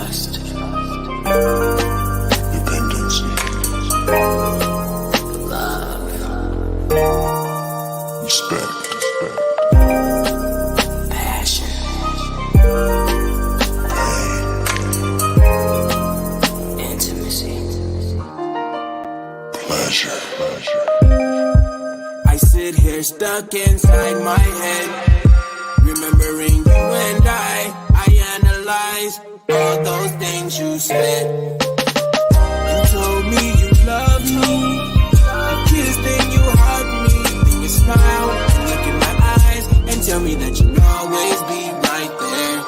Trust. Dependency. Love. Respect. Passion. Pain. Intimacy. Pleasure. I sit here stuck inside my head, remembering you and I analyze all those things you said. You told me you loved me, you kissed and you hugged me, then you smiled, you look in my eyes and tell me that you'll always be right there.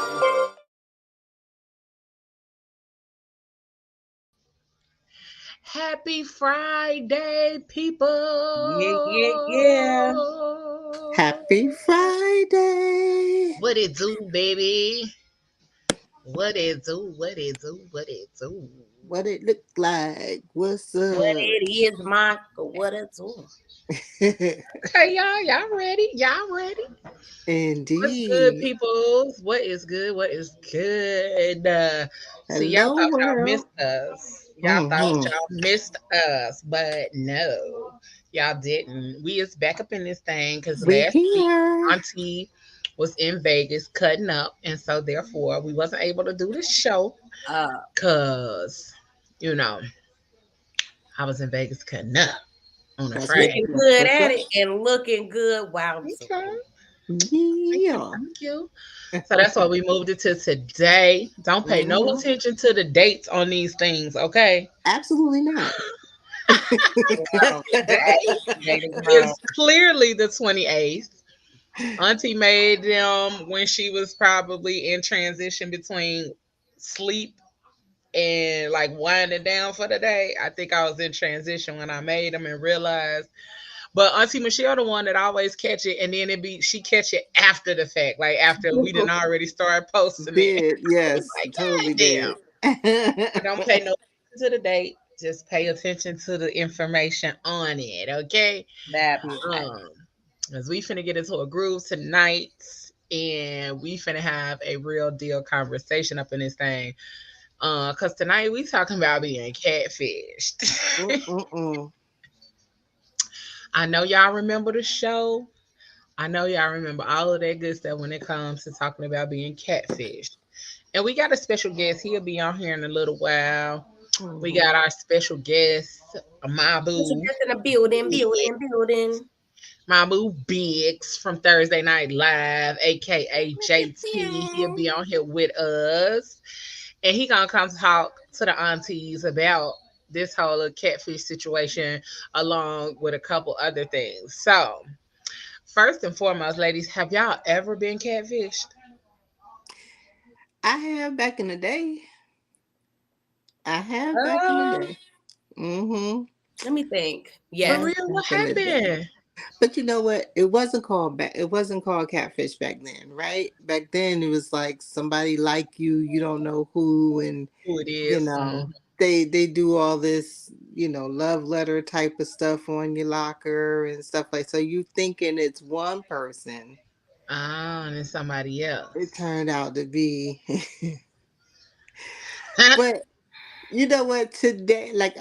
Happy Friday, people. Yeah. Happy Friday. What it do, baby? What it do? What it do? What it do? What it look like? What's up? What it is, Michael? What it's all. Okay, y'all ready? Y'all ready? What's good, Indeed. peoples? What is good? What is good? See, y'all Hello, thought y'all world. missed us. Y'all thought Mm-hmm. y'all missed us, but no, y'all didn't. We is back up in this thing because We last week here. Auntie was in Vegas cutting up, and so therefore we wasn't able to do the show because you know I was in Vegas cutting up on a That's what. Friday. Looking good What's at up? it and looking good while Okay. Thank you. Yeah. Thank you. So that's why we moved it to today. Don't pay no Mm-hmm. attention to the dates on these things, okay? Absolutely not. Today is clearly the 28th. Auntie made them when she was probably in transition between sleep and like winding down for the day. I think I was in transition when I made them and realized. But Auntie Michelle, the one that always catch it, and then she catch it after the fact, like after we didn't already start posting it. Did. Yes. Like, Totally God damn. did. I don't pay no attention to the date. Just pay attention to the information on it, okay? that Yeah. part. As we finna get into a groove tonight, and we finna have a real deal conversation up in this thing. Cause tonight we talking about being catfished. Mm-mm-mm. I know y'all remember the show. I know y'all remember all of that good stuff when it comes to talking about being catfished. And we got a special guest. He'll be on here in a little while. We Mm-hmm. got our special guest, But you Mabu. just in the building. Mabu Biggs from Thursday Night Live, aka JT. He'll be on here with us. And he gonna come talk to the aunties about this whole little catfish situation along with a couple other things. So first and foremost, ladies, have y'all ever been catfished? I have back in the day. I have back in the Um, day. Mm-hmm. let me think. For Yes. real, what Back in the day. happened? But you know what? It wasn't called back. It wasn't called catfish back then, right? Back then, it was like somebody like you don't know who, and Who it you is? know they do all this, love letter type of stuff on your locker and stuff like. So you thinking it's one person. Oh, and it's somebody It else. turned out to be. But you know what? Today, like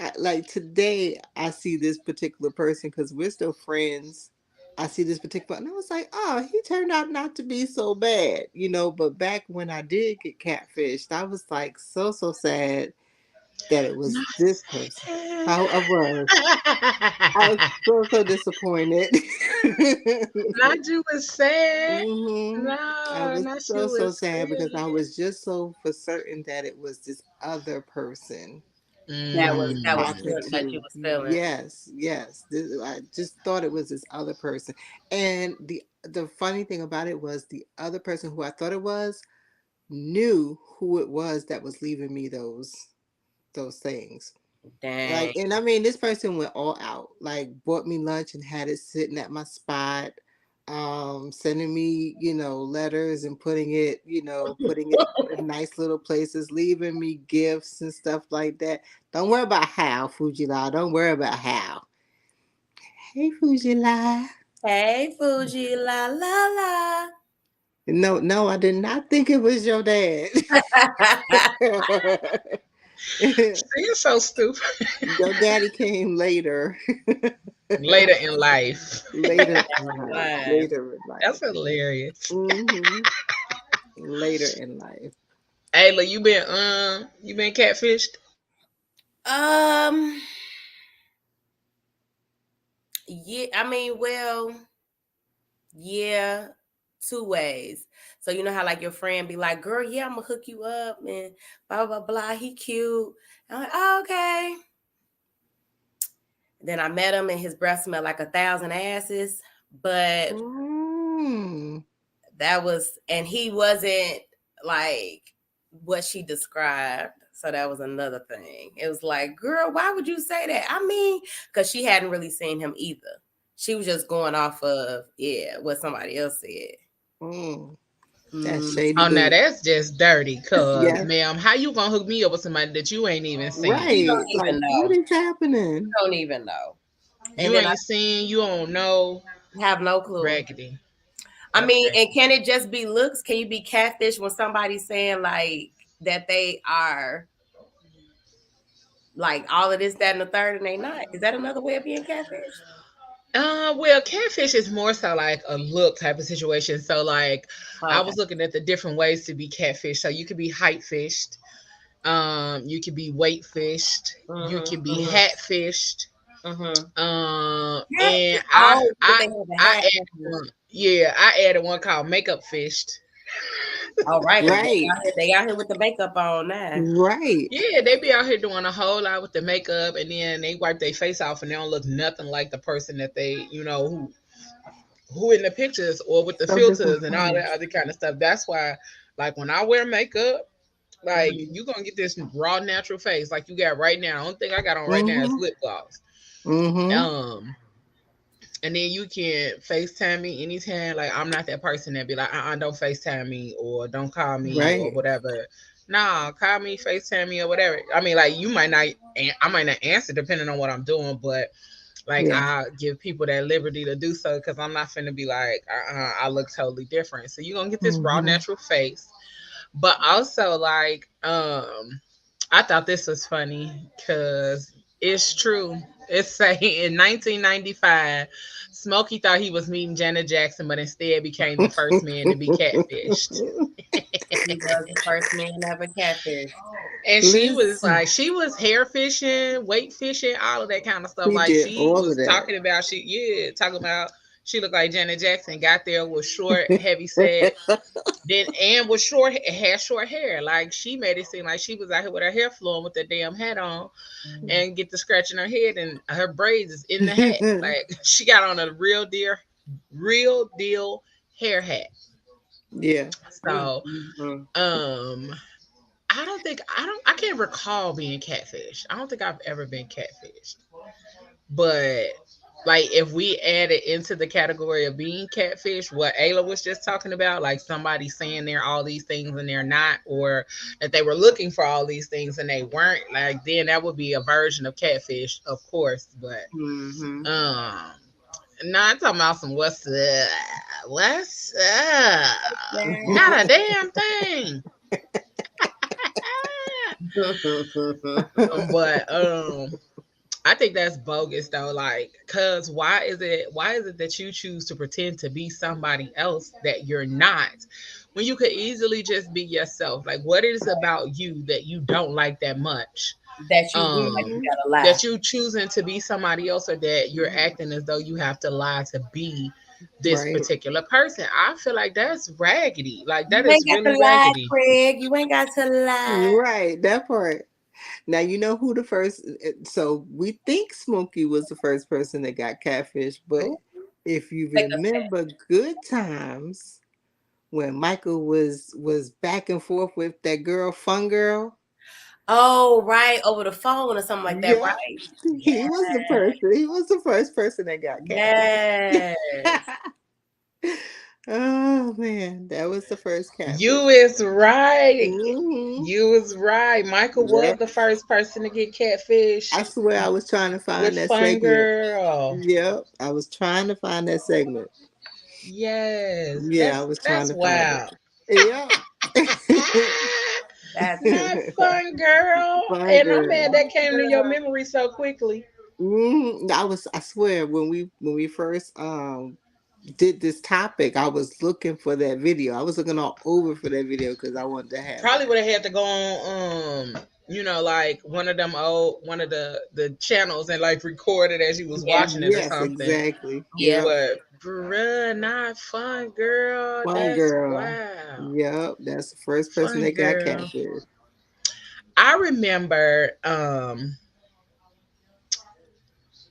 today, I see this particular person because we're still friends. I see this particular, and I was like, oh, he turned out not to be so bad, But back when I did get catfished, I was like so sad that it was this person. I was so disappointed. Not you was sad. hmm I No, was not you so was sad because I sad. was just so for certain that it was this other person who I was That was Mm. talking feeling that you to. was feeling. Yes. I just thought it was this other person. And the funny thing about it was the other person who I thought it was knew who it was that was leaving me those things. Dang. Like, and I mean, this person went all out. Like, bought me lunch and had it sitting at my spot. Sending me, letters and putting it in nice little places, leaving me gifts and stuff like that. Don't worry about how, Fujila. Don't worry about how. Hey, Fujila. Hey, Fuji, la la la. No, I did not think it was your dad. You're so stupid. Your daddy came later. Later in life. Later in life. Live. Later in life. That's hilarious. Hmm. Later in life. Ayla, you been catfished? Um, yeah, I mean, well, yeah, two ways. So you know how like your friend be like, "Girl, yeah, I'm gonna hook you up," and blah blah blah. He cute. I'm like, oh, okay. Then I met him, and his breath smelled like 1,000 asses. But Mm. that was, and he wasn't like what she described. So that was another thing. It was like, girl, why would you say that? I mean, because she hadn't really seen him either. She was just going off of what somebody else said. Mm. That's shady Oh, now boo. that's just dirty. Cause, Yeah. ma'am, how you gonna hook me up with somebody that you ain't even seen? You Right. don't Like, even what know. is happening? Don't even know. And You then I ain't seen, you don't know. have no clue. Raggedy. I mean, Okay. and can it just be looks? Can you be catfish when somebody's saying like that they are like all of this, that, and the third, and they not? Is that another way of being catfish? Well, catfish is more so like a look type of situation. So, like, I Okay. was looking at the different ways to be catfish. So you could be Heightfished, you could be Weightfished, you Mm-hmm. can be Mm-hmm. Hatfished, Mm-hmm. Hat and is always, but they have a I hat. added one. Yeah, I added one called Makeupfished. All right, because Right. they out here with the makeup on now. Right. Yeah, they be out here doing a whole lot with the makeup, and then they wipe their face off, and they don't look nothing like the person that they, who in the pictures or with the So different filters and all from. that other kind of stuff. That's why, like, when I wear makeup, like, Mm-hmm. you gonna get this raw natural face like you got right now. The only thing I got on right now is Mm-hmm. lip gloss. Mm-hmm. Um, and then you can FaceTime me anytime. Like, I'm not that person that be like, don't FaceTime me or don't call me or Right. whatever. Nah, call me, FaceTime me or whatever. I mean, like, you might not, I might not answer depending on what I'm doing, but like, Yeah. I give people that liberty to do so because I'm not finna be like, I look totally different. So you're gonna get this raw Mm-hmm. natural face. But also, like, I thought this was funny because it's true. It's saying in 1995, Smokey thought he was meeting Janet Jackson, but instead became the first man to be catfished. He was the first man ever catfish. And Listen, she was hair fishing, weight fishing, all of that kind of stuff. he Like, did she all of was that. talking about she looked like Janet Jackson. Got there with short, heavy set. Then Anne was short, had short hair. Like, she made it seem like she was out here with her hair flowing with that damn hat on, and get the scratch in her head, and her braids is in the hat. Like, she got on a real deal hair hat. Yeah. So, Mm-hmm. um, I can't recall being catfished. I don't think I've ever been catfished. But, like, if we add it into the category of being catfish, what Ayla was just talking about, like somebody saying they're all these things and they're not, or that they were looking for all these things and they weren't, like, then that would be a version of catfish, of course. But Mm-hmm. um not talking about some what's up, not a damn thing. But I think that's bogus though. Like, cause why is it that you choose to pretend to be somebody else that you're not, when you could easily just be yourself? Like, what is about you that you don't like that much? That you feel like you Um, Mm-hmm. gotta lie. that you choosing to be somebody else, or that you're acting as though you have to lie to be this Right. particular person. I feel like that's raggedy. Like, that You is ain't got really to lie, raggedy. Craig. You ain't got to lie. Right. That part. Now you know who the first. So we think Smokey was the first person that got catfish, but Ooh, if you take us back. remember good times when Michael was back and forth with that girl, Fun Girl. Oh, right, over the phone or something like that, Yeah, right? he was the person. He was the first person that got catfish. Yes. Oh man, that was the first catfish. You is right. Hmm. You was right. Michael was Yeah, the first person to get catfished I swear I was trying to with find that Fun segment. Girl. Yep, I was trying to find that segment. Yes, Yeah, I was trying that's to find wild. it. Yeah. That's Not fun, girl. Fun And I'm girl. mad that came to your memory so quickly. I swear when we first did this topic, I was looking for that video. I was looking all over for that video because I wanted to have Probably that. would have had to go on, like one of them one of the channels and like record it as you was yeah, watching it or Yes, something. exactly. yeah. Yep. But bruh, not fun, girl. Fun That's girl. wow. Yep. That's the first person Fun that got girl. catfished. I remember,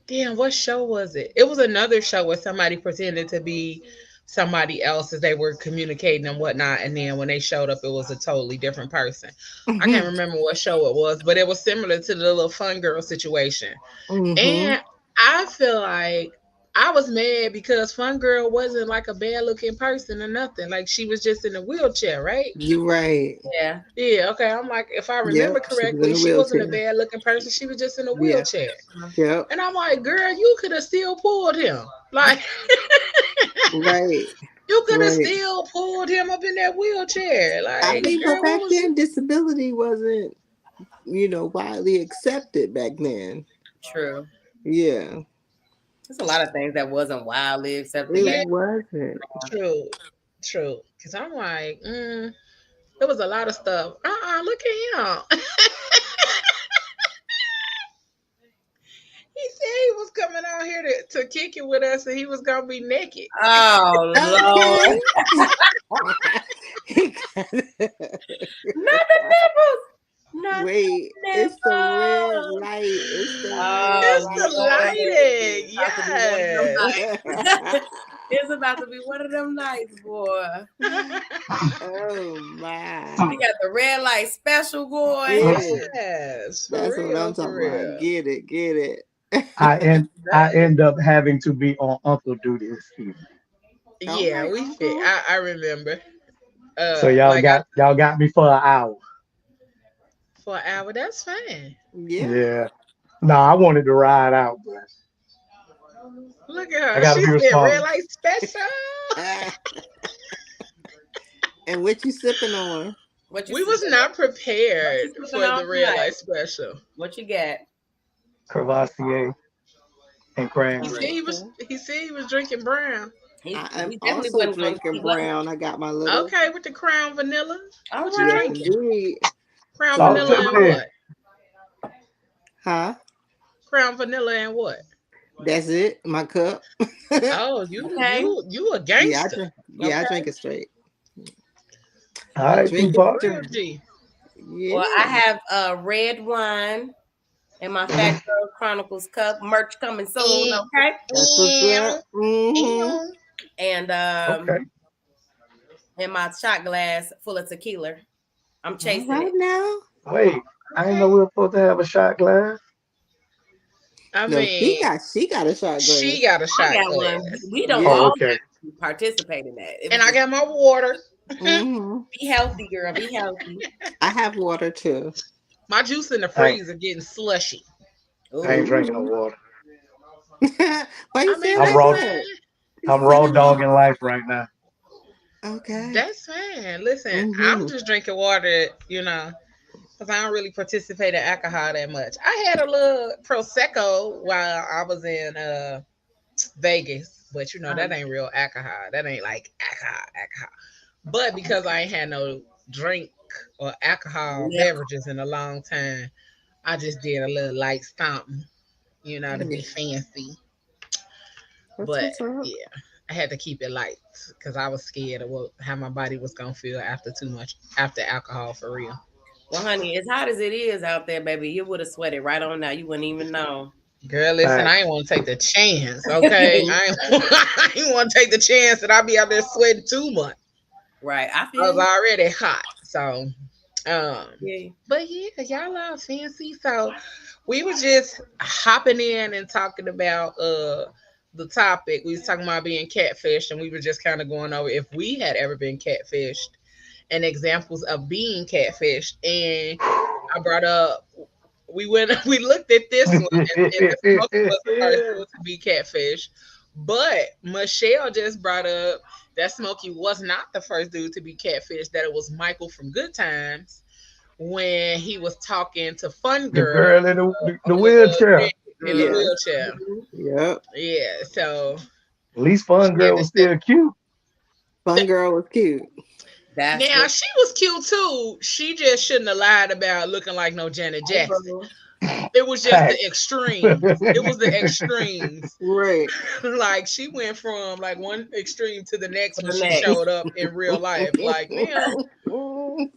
damn, what show was it? It was another show where somebody pretended to be somebody else as they were communicating and whatnot, and then when they showed up, it was a totally different person. I can't Mm-hmm. remember what show it was, but it was similar to the little fun girl situation. Mm-hmm. And I feel like I was mad because Fun Girl wasn't like a bad looking person or nothing. Like she was just in a wheelchair, right? You right. Yeah. Yeah, okay. I'm like, if I remember Yep. She was in correctly, a she wasn't a wheelchair. bad looking person. She was just in a Yeah. wheelchair. Yep. And I'm like, girl, you could have still pulled him. Like, Right. you could have Right. still pulled him up in that wheelchair. I Like, mean, but girl, what back was. then disability wasn't, widely accepted back then. True. Yeah. There's a lot of things that wasn't wildly accepted It Yeah, back. wasn't. true. True. Because I'm like, there was a lot of stuff. Look at him. He said he was coming out here to kick it with us and he was going to be naked. Oh Okay. Lord. Not the nipples. Not Wait, the it's the red nipples. light. It's the red Oh It's light, the Lord. lighting. baby. About to be one of them Yes. nights. It's about to be one of them nights, boy. Oh We my. got the red light special going. Get it. Yes, for That's what I'm real, for talking about. real. Get it. Get it. I end up having to be on uncle duty this evening. All Yeah, right, we fit. uncle. I remember. So y'all Like I got me for an hour. for an hour. That's fine. Yeah. Yeah. No, I wanted to ride out, but Look at I her. got to She be said red responsible. light special. And what you sipping on? What you We was sipping- not what prepared you sipping for on the red tonight? light special. What you got? Courvoisier and He cranberry. said he was. Okay. He said he was drinking brown. He I am definitely also wasn't going to drinking keep up. brown. I got my little. Okay, with the crown vanilla. All What you Yes, right. drinking? indeed. Crown Talk vanilla to and me. what? Huh? Crown vanilla and what? That's it. My cup. Oh, you Okay. you you a Yeah, I gangster. drink. Yeah, I Okay. drink it straight. All I right, drink it Tupac. Real straight. G. Well, I Yeah. have red wine in my Fat Girl Chronicles cup. Merch coming soon, okay? That's what's up. Mm-hmm. And Okay. in my shot glass full of tequila. I'm All chasing right it. now. Wait, I didn't know Okay. we were supposed to have a shot glass. I No, mean, she got a shot glass. she got a I shot got glass, one. We don't Yeah. Oh, all okay. participate in that. It and was I just got my water. Mm-hmm. be healthy, girl. Be healthy. I have water too. My juice in the I, freezer getting slushy. I ain't Ooh. drinking no Ooh. water. Why you I mean, saying I'm like that's raw. that? fine. You I'm raw saying like dogging life right now. okay. That's fine. Listen, I'm Mm-hmm. just drinking water, because I don't really participate in alcohol that much. I had a little prosecco while I was in Vegas, but that ain't real alcohol. That ain't like alcohol. But because I ain't had no drink or alcohol Yep. beverages in a long time, I just did a little light stomping, to Yeah. be fancy. That's But what's up. yeah, I had to keep it light because I was scared of how my body was gonna feel after alcohol for real. Well, honey, as hot as it is out there, baby, you would have sweated right on now. You wouldn't even know. Girl, listen, I Facts. ain't want to take the chance. Okay, Mhm. I ain't want to take the chance that I'll be out there sweating too much. Right. I I feel was you. already hot, so Yeah. but yeah, y'all are fancy. So we were just hopping in and talking about the topic. We was talking about being catfished, and we were just kind of going over if we had ever been catfished and examples of being catfished. And I brought up we looked at this one, and this most of us are still to be catfished. But Michelle just brought up that Smokey was not the first dude to be catfished, that it was Michael from Good Times when he was talking to Fun The Girl girl in the on the little wheelchair. thing in the Yes. wheelchair. Yep. Yeah, so At least she Fun had Girl to was step. still cute. Fun girl was cute. That's Now what she was cute too. She just shouldn't have lied about looking like no Janet I Jackson. boo. It was just the Facts. extremes. It was the extremes. Right. Like she went from like one extreme to the next To when the she next. showed up in real life. Like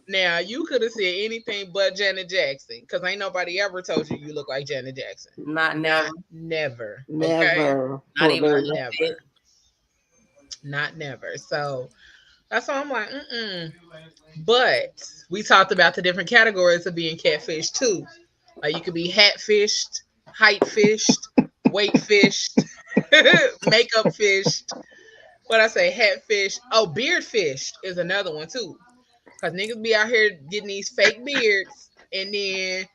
now you could have said anything but Janet Jackson because ain't nobody ever told you you look like Janet Jackson. Not never. Not never. Okay, Never. Not Poor even a not baby. little bit. never. Not never. So that's why I'm like, But we talked about the different categories of being catfish too. Like you could be hatfished, heightfished, weightfished, makeup fished. What I say, hatfish. Oh, beard fished is another one too. Cause niggas be out here getting these fake beards, and then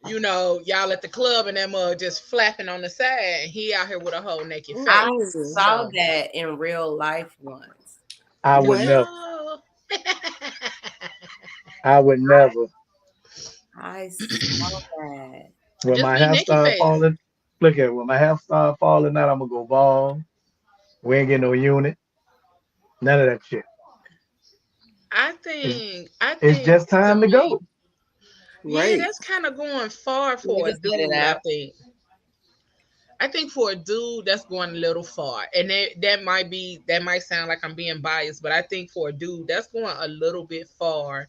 y'all at the club and that mug just flapping on the side, and he out here with a whole naked I face. Mm. saw So that in real life once. I would What? never. no. I would never. I saw that. When Just my be hair naked start face. falling, look at it, when my hair start falling out, I'm gonna go bald. We ain't getting no unit. None of that shit. I It's, think I it's think just time to go. yeah, Right. that's kind of going far for a Niggas let it dude. out. I think for a dude that's going a little far, and that might sound like I'm being biased, but I think for a dude that's going a little bit far.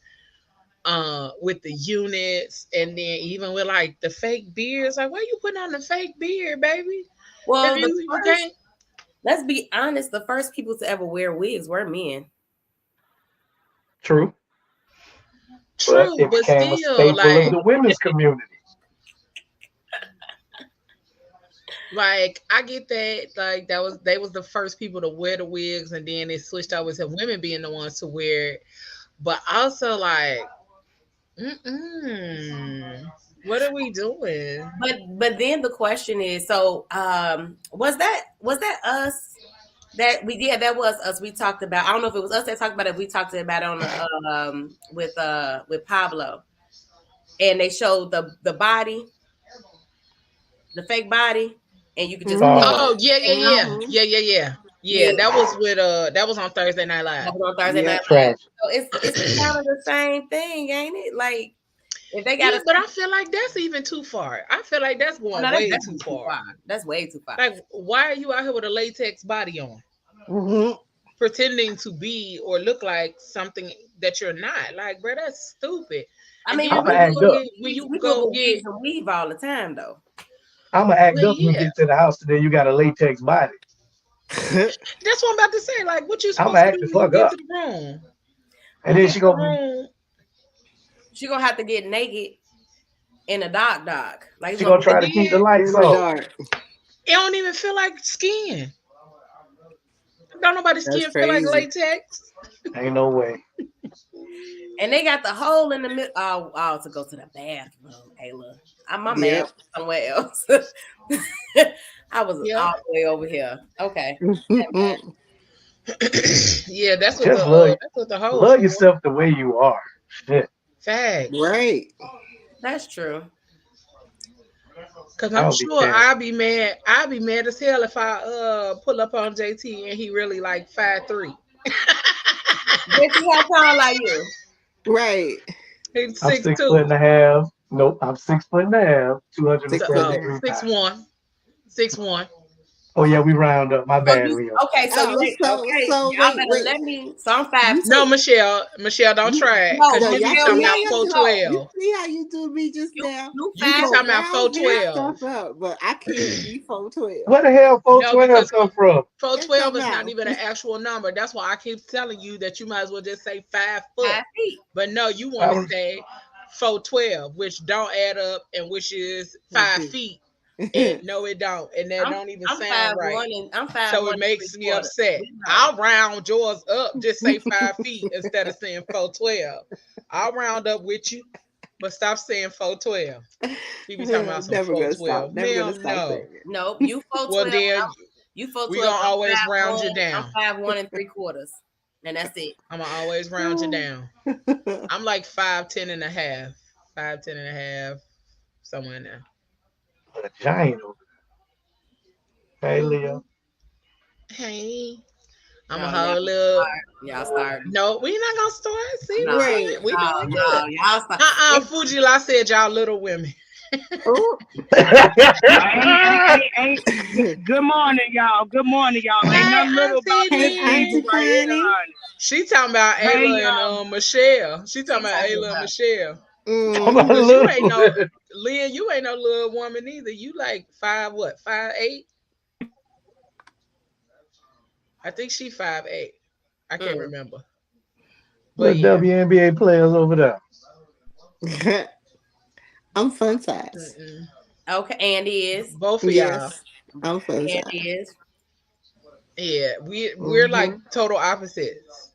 With the units, and then even with like the fake beards, like why you putting on the fake beard, baby? If Well, the you first, can't, let's be honest, the first people to ever wear wigs were men. True. But true, it but became a still, staple of the women's community. like I get that, like they was the first people to wear the wigs, and then it switched over to women being the ones to wear it. But also, like, what are we doing? But then the question is, so was that us that we yeah, that was us. We talked about, I don't know if it was us that talked about it, we talked about it on the with Pablo. And they showed the body, the fake body, and you could just Mm-hmm. Oh, Oh yeah, yeah, and yeah, Mm-hmm. yeah, yeah, yeah, yeah. yeah, That was with that was on Thursday Night that Live. was on Thursday Night Yep. Live. trash. So it's kind of the same thing, ain't it? Like if they got Yeah, a but I feel like that's even too far. I feel like that's oh, going no, that's way too definitely too far. far. That's way too far. Like, why are you out here with a latex body on, Mm-hmm. pretending to be or look like something that you're not? Like, bro, that's stupid. I And mean, then I'ma we when you act go do up. get we do it with wigs and weave all the time though. I'ma act well, up when we yeah, get to the house today. You got a latex body. that's what I'm about to say. Like, what you I'ma supposed to do act the when you fuck get up. to the room? And You then get she to the gonna room, She gonna have to get naked in a dark. Like it's she gonna gonna be try and to keep the then lights In the off. dark. it don't even feel like skin. Don't nobody's That's skin feel like crazy. latex. Ain't no way. and they got the hole in the middle. Oh, to go to the bathroom. Hey, look, my man Yep. was somewhere else. I was Yeah, all the way over here. Okay. yeah. Just love That's what the hoes love for. yourself the way you are. Shit. Facts. Right. That's true. Cause I I'm don't be sure caring. I'd be mad. I'd be mad as hell if I pull up on JT and he really like 5'3". Did see how tall are you? Right. He's I'm six 6 foot two. and a half. Nope, I'm 6 foot and a half, So 6'1". 273 six pounds. one. 6'1". Oh yeah, we round up. My So bad, you Leo. okay? So you Oh, ain't okay. so Y'all wait, better wait. let me. So I'm 5'2". No, Michelle. Michelle, don't try it. No, Cause No, you y'all be Michelle, see talking how about y'all do? You 412. see how you do me just you now? you You You be five. gonna talking about round this 412. stuff up, but I can't be 412. Where the hell No, 412 because come from? It's 412 your is not mouth. even an actual number. That's why I keep telling you that you might as well just say 5 foot. 5 feet. But no, you want I to was, say 412, which don't add up and which is 5 Okay. feet. And no, it don't. And that I'm don't even I'm sound five right. one and I'm five So it one and three makes me quarters. upset. We know. I'll round yours up. Just say 5 feet instead of saying 412. I'll round up with you, but stop saying 412. You be talking about some Never gonna stop. 412. Never gonna Ma'am, stop no. saying it. Nope, you Well 412 and then You 4'12", We gonna I'm always round 5'1", you down. I'm 5'1 3/4", and that's it. I'm gonna always round you down. I'm like 5'10" and a half. 5'10" and a half, somewhere in there. A giant over there. Hey, Hmm. Leo. Hey, I'm a No, whole little. y'all start. No, we not gonna start. See, No, Right. we no, doing good. no, y'all start. Fujila said y'all little women. Oh. Good morning, y'all. Good morning, y'all. Ain't Hey, nothing little about Auntie this Hey, people Auntie Lee. right here, Connie. honey. She talking about Hey, Ayla and Michelle. She talking She about talking Ayla and about Michelle. Talking about a Mm-hmm. Cause you ain't little. no Lynn, you ain't no little woman either. You like 5'8"? I think she 5'8". I can't mm. remember. But Little yeah. WNBA players over there. I'm fun size. Mm-mm. Okay, Andy is. Both of y'all. Yes, I'm fun size. Andy is. Yeah. We're like Mm-hmm. total opposites.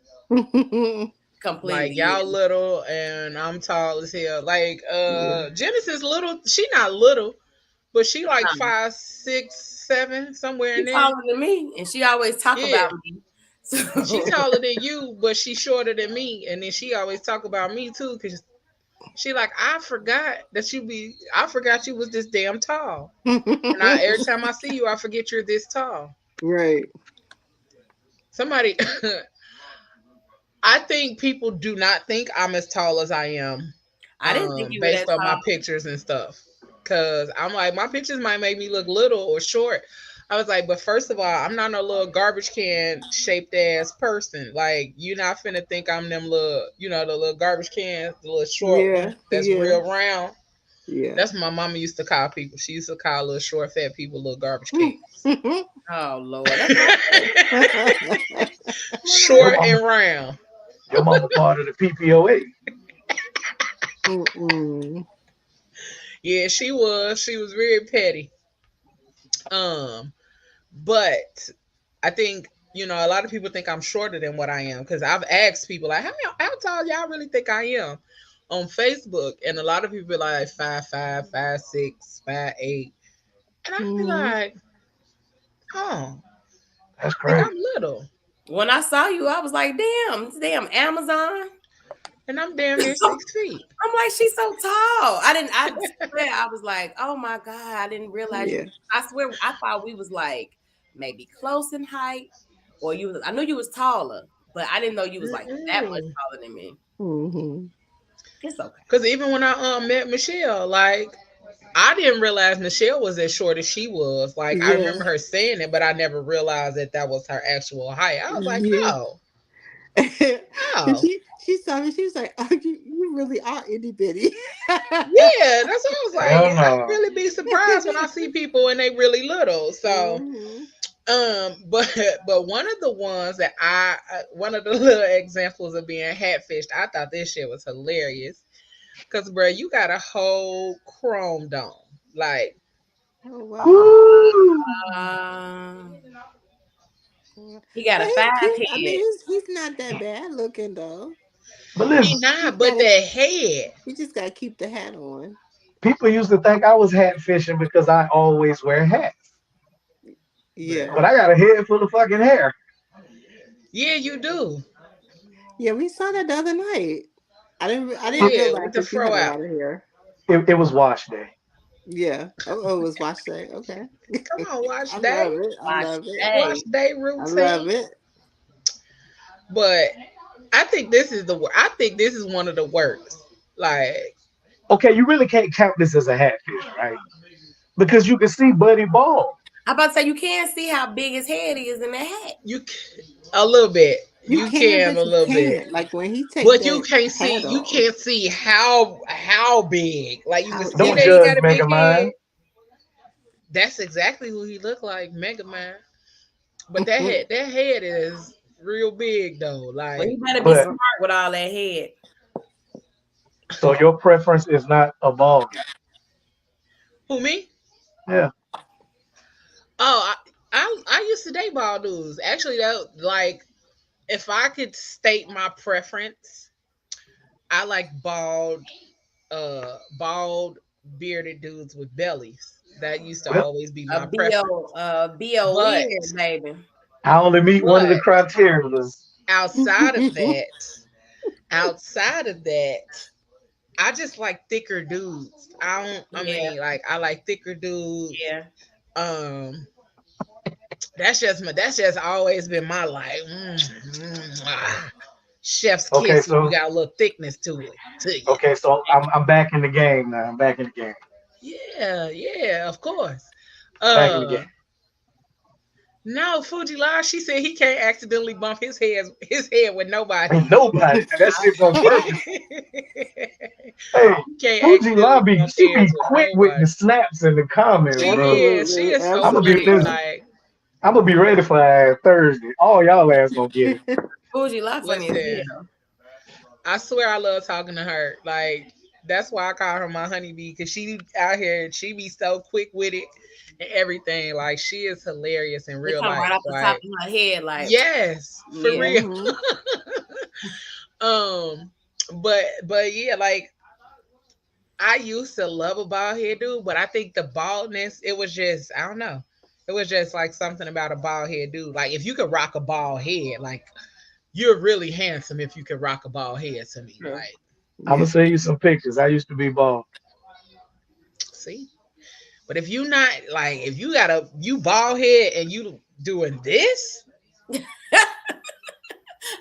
Like Completely, y'all yeah. little and I'm tall as hell. Like Yeah. Genesis little, she not little, but she like Um, 5'6", 5'7", somewhere in She there. taller than me, and she always talk Yeah. about me. She So taller than you, but she shorter than me. And then she always talk about me too, cause she like, I forgot you was this damn tall. And every time I see you, I forget you're this tall. Right. Somebody I think people do not think I'm as tall as I am, I didn't think you were based that on my tall. pictures and stuff. Cause I'm like, my pictures might make me look little or short. I was like, but first of all, I'm not no little garbage can shaped ass person. Like, you not finna think I'm them little, the little garbage cans, the little short Yeah. one that's Yeah. real round. Yeah. That's what my mama used to call people. She used to call little short fat people little garbage cans. Oh Lord, that's my fault. Your Short mama, and round. your mama part of the PPOA. Mm-mm. Yeah, she was. She was very petty. Um, but I think a lot of people think I'm shorter than what I am because I've asked people like, how tall y'all really think I am on Facebook, and a lot of people be like 5'5", 5'6", 5'8", and I be Mm-hmm. like, oh, That's I think crazy. I'm little, When I saw you, I was like, damn, it's damn Amazon. and I'm damn near 6 feet. I'm like, she's so tall. I swear, I was like, oh my God, I didn't realize you. Yeah. I swear, I thought we was like maybe close in height, or I knew you was taller, but I didn't know you was like that much taller than me. Mm-hmm. It's okay. Because even when I met Michelle, like I didn't realize Michelle was as short as she was. Like I Yeah. remember her saying it, but I never realized that was her actual height. I was like, Yeah. oh, And oh. she saw me. She was like, "Oh, you really are itty bitty." Yeah, that's what I was like. Hell I no. really be surprised when I see people and they really little. So, Mhm. but one of the ones that one of the little examples of being hatfished, I thought this shit was hilarious. Cause, bro, you got a whole chrome dome, like Oh wow. Woo! Um, Well, he got a he's 5 cute. I head. mean, he's not that bad looking though. But he listen, not, Just but gotta that head. you just gotta keep the hat on. people used to think I was hat fishing because I always wear hats. Yeah. But I got a head full of fucking hair. Yeah, you do. Yeah, we saw that the other night. I didn't It, Yeah, realize with the that you fro had a out. lot of hair. it was wash day. Yeah. Oh, it was wash day. Okay. Come on, watch I day. love it. I Watch love it. Watch day. day I love routine. it. But I think this is I think this is one of the worst. Like Okay, you really can't count this as a hat fish, right? Because you can see Buddy ball. I'm about to say you can't see how big his head is in the hat. a little bit. You You can, can but a you little bit. can't. Like when he take But you that can't see hat off. how big. Like you can How see Don't that he yes. judge got a big Mega head. Mind. That's exactly who he looked like, Mega Man. But that head is real big though. Well, Like he better be But smart with all that head. so your preference is not a ball guy. who me? Yeah. Oh, I used to date bald dudes. Actually, that like if I could state my preference, I like bald bearded dudes with bellies. That used to Well, always be A my preference. B.O. But weird, baby. I only meet one of the but criteria. outside of that, outside of that, I just like thicker dudes. I don't. I Yeah, mean, like I like thicker dudes. yeah. Um, that's just always been my like. Chef's Okay, kiss if you so got a little thickness to you. I'm back in the game now. I'm back in the game. Yeah, yeah, of course. Back in the game. Uh, no, Fuji Live. She said he can't accidentally bump his head with nobody. Ain't nobody. That shit's on purpose. Hey, He can't Fuji accidentally Lobby, bump she be heads with quick with the nobody. snaps in the comments, She bro. is. She Absolutely, is so I'm gonna be quick. absolutely. listen. Like, I'm gonna be ready for Thursday. All y'all ass gonna get it. Bougie lot funny as listen, hell. I swear I love talking to her. Like, that's why I call her my honeybee because she out here and she be so quick with it and everything. Like, she is hilarious in It real come life. right off the top Like, of her head, like, yes, for yeah. real. Mhm. um, but yeah, like I used to love a bald head dude, but I think the baldness, it was just, I don't know. It was just like something about a bald head dude. Like if you could rock a bald head, like you're really handsome if you could rock a bald head to me. True. Like, I'm Yeah. gonna send you some pictures. I used to be bald. see? But if you not like if you got a you bald head and you doing this,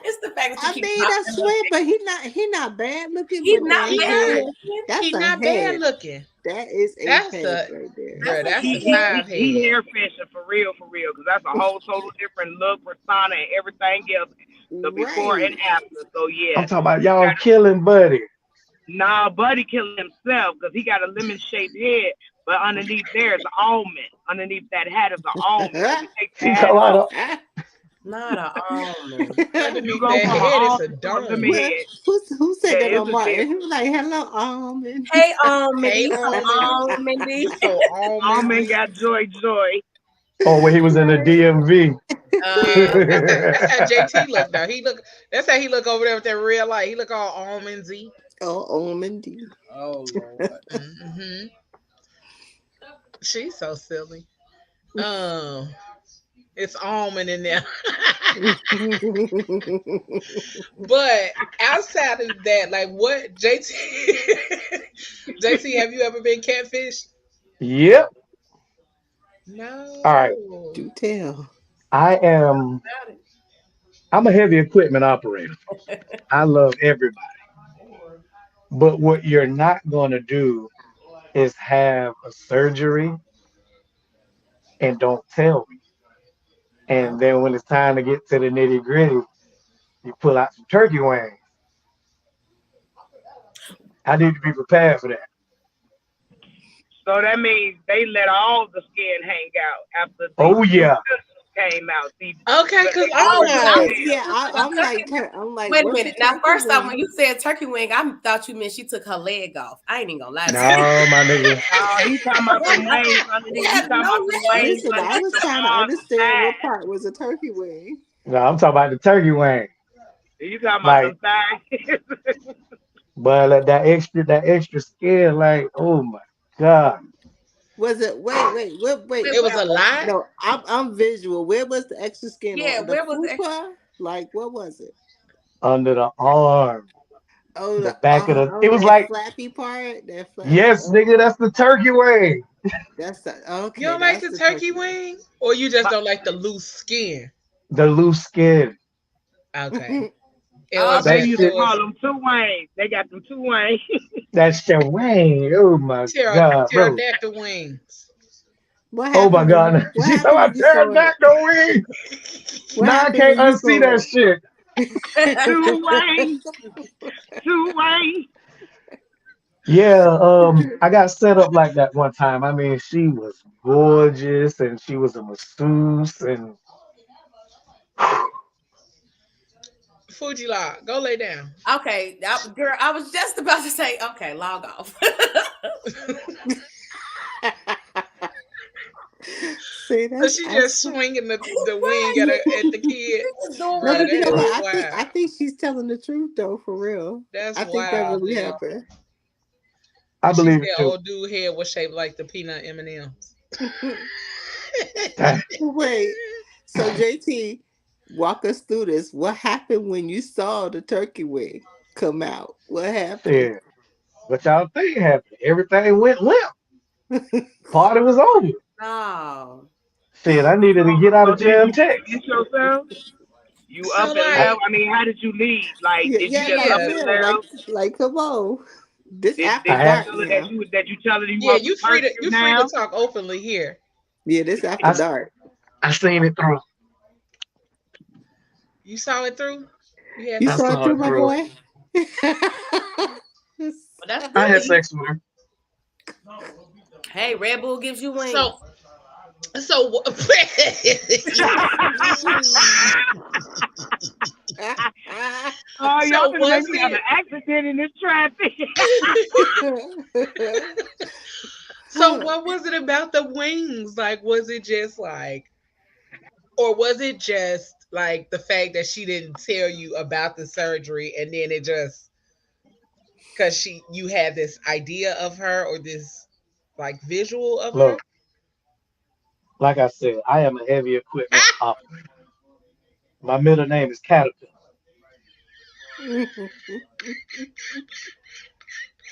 It's the fact that you I keep mean, I talking about swear, it. but he not bad looking. He's But not that he bad not head, looking. that's he a not bad head. looking. That is a That's head a right there. bruh, That's a that's a He five he head. hair fishing for real, because that's a whole total different look, persona, and everything else. The before and Right. after. So I'm yeah, talking about you y'all got killing Buddy. nah, Buddy killing himself because he got a lemon shaped head, but underneath there is an almond. Underneath that hat is an almond. When you take the She hat talking off, about Not a almond. you Underneath go that from an head is a almond to a lemon dome. Well, head. who said Yeah, that it's on a Martin? He difference. was like, "Hello, almond." Hey, Hey Almondy. So almond. Almondy. You so Almond almondy. got joy. oh when he was in the DMV. Yeah, Uh, that's how JT look though. He look that's how he look over there with that real light. He look all almondsy. Oh, almondy. oh, Lord. Hmm. She's so silly. Um, it's almond in there. But outside of that, like what JT JT, have you ever been catfish? Yep. All right. No. Do tell. I am I'm a heavy equipment operator. I love everybody. But what you're not gonna do is have a surgery and don't tell me. And then when it's time to get to the nitty gritty, you pull out some turkey wings. I need to be prepared for that. So that means they let all the skin hang out after the Oh new yeah. came out. See, Okay, but cause they I'm Oh, already because I like, was prepared. Yeah, confused with I'm like, turkey. I'm like, Wait a what's a minute. Now, turkey first off, when wing? you said turkey wing, I thought you meant she took her leg off. I ain't even gonna lie to you. No, my nigga. He talking about the wings He underneath. He had talking no about the leg. wings Listen, I underneath was the trying to understand what thighs. part was a turkey wing. No, I'm talking about the turkey wing. You talking about Like, them thighs? but like that extra skin, like, oh my God. Was it? Wait. Wait, it was where a was lie. No, I'm visual. Where was the extra skin Yeah, on the where was the fupa? Like, what was it? Under the arm. Oh, The back of the it on was that like, flappy part. That flappy yes, part. nigga, that's the turkey wing. That's the You okay. don't like That's the the turkey turkey wing, or you just my, don't like the loose skin? The loose skin. Okay. wing. my It That baby was used to so shit, it call was them two wings. They got them two wings. that's the wing. Oh my God, bro. pterodactyl wings. What Oh my happened when God. what She talking happened when about you saw it? pterodactyl wing. What Now I happened can't when you unsee saw that shit. Two wings. Two wings. Yeah, I got set up like that one time. I mean, she was gorgeous and she was a masseuse and Fuji go lay down. okay, girl, I was just about to say, okay, log off. See, So that's she just absolutely. swinging the wing Right. at the She kids. was doing No, what Bruh, a but you that know is what? girl. I wild. think she's telling the truth though, for real. That's I think that wild, really man. happened. I She believe said it too. old dude head was shaped like the peanut M&Ms. Dang. Wait. So JT, walk us through this. What happened when you saw the turkey wing come out? What happened? Shit. What y'all think happened? Everything went limp. Party was over. Oh. Shit, I needed to get out So of did jail you text. present yourself? You So up and I, like, left? I mean, how did you leave? Like, Yeah, did you yeah, just like up yeah, and yeah, left? like come on. This I after Did you had dark tell her now. that you telling you yeah, want some you perfume free to now? talk openly here. Yeah, this after I, dark. I seen it through. You saw it through. You had You I sex saw with it saw through, it my her. through. boy. Well, that's I had good. sex with her. Hey, Red Bull gives you So wings. so Oh, y'all so gonna make was me have an it accident in this traffic. so what was it about the wings? Like, was it just like, or was it just like the fact that she didn't tell you about the surgery and then it just because you had this idea of her or this like visual of her? Look, like I said, I am a heavy equipment operator. My middle name is Caterpillar.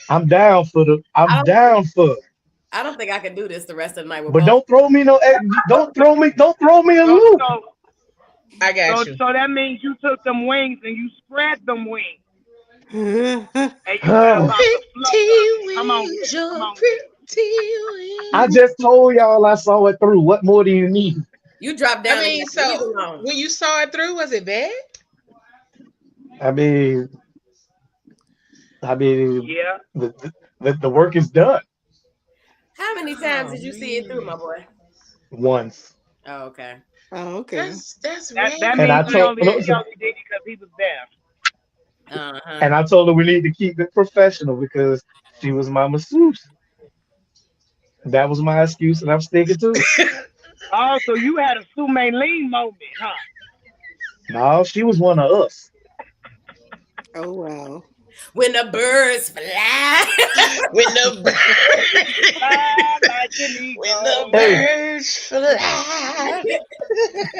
I I'm don't down for it. I don't think I can do this the rest of the night with But both. don't throw me a so, loop. so, I got so, you. so that means you took them wings and you spread them wings and you went I about to Pretty flutter. Come on with wings, it. Come your on with it. pretty wings. just told y'all I saw it through. What more do you need? You drop I down and mean, got the so eagle on. when you saw it through, was it bad? I mean, I mean, Yeah. the work is done How many times Oh did you see it through, man, my boy? once. Oh, okay. Oh, okay. that's That And means rare. Like, he listen, only did it because he was deaf. Uh-huh. and I told her we need to keep it professional because she was my masseuse. That was my excuse, and I'm sticking to it. Oh, so you had a Sue Mei Lean moment, huh? No, she was one of us. Oh wow. When the birds fly. when the Fly like an when the eagle. Hey, birds fly.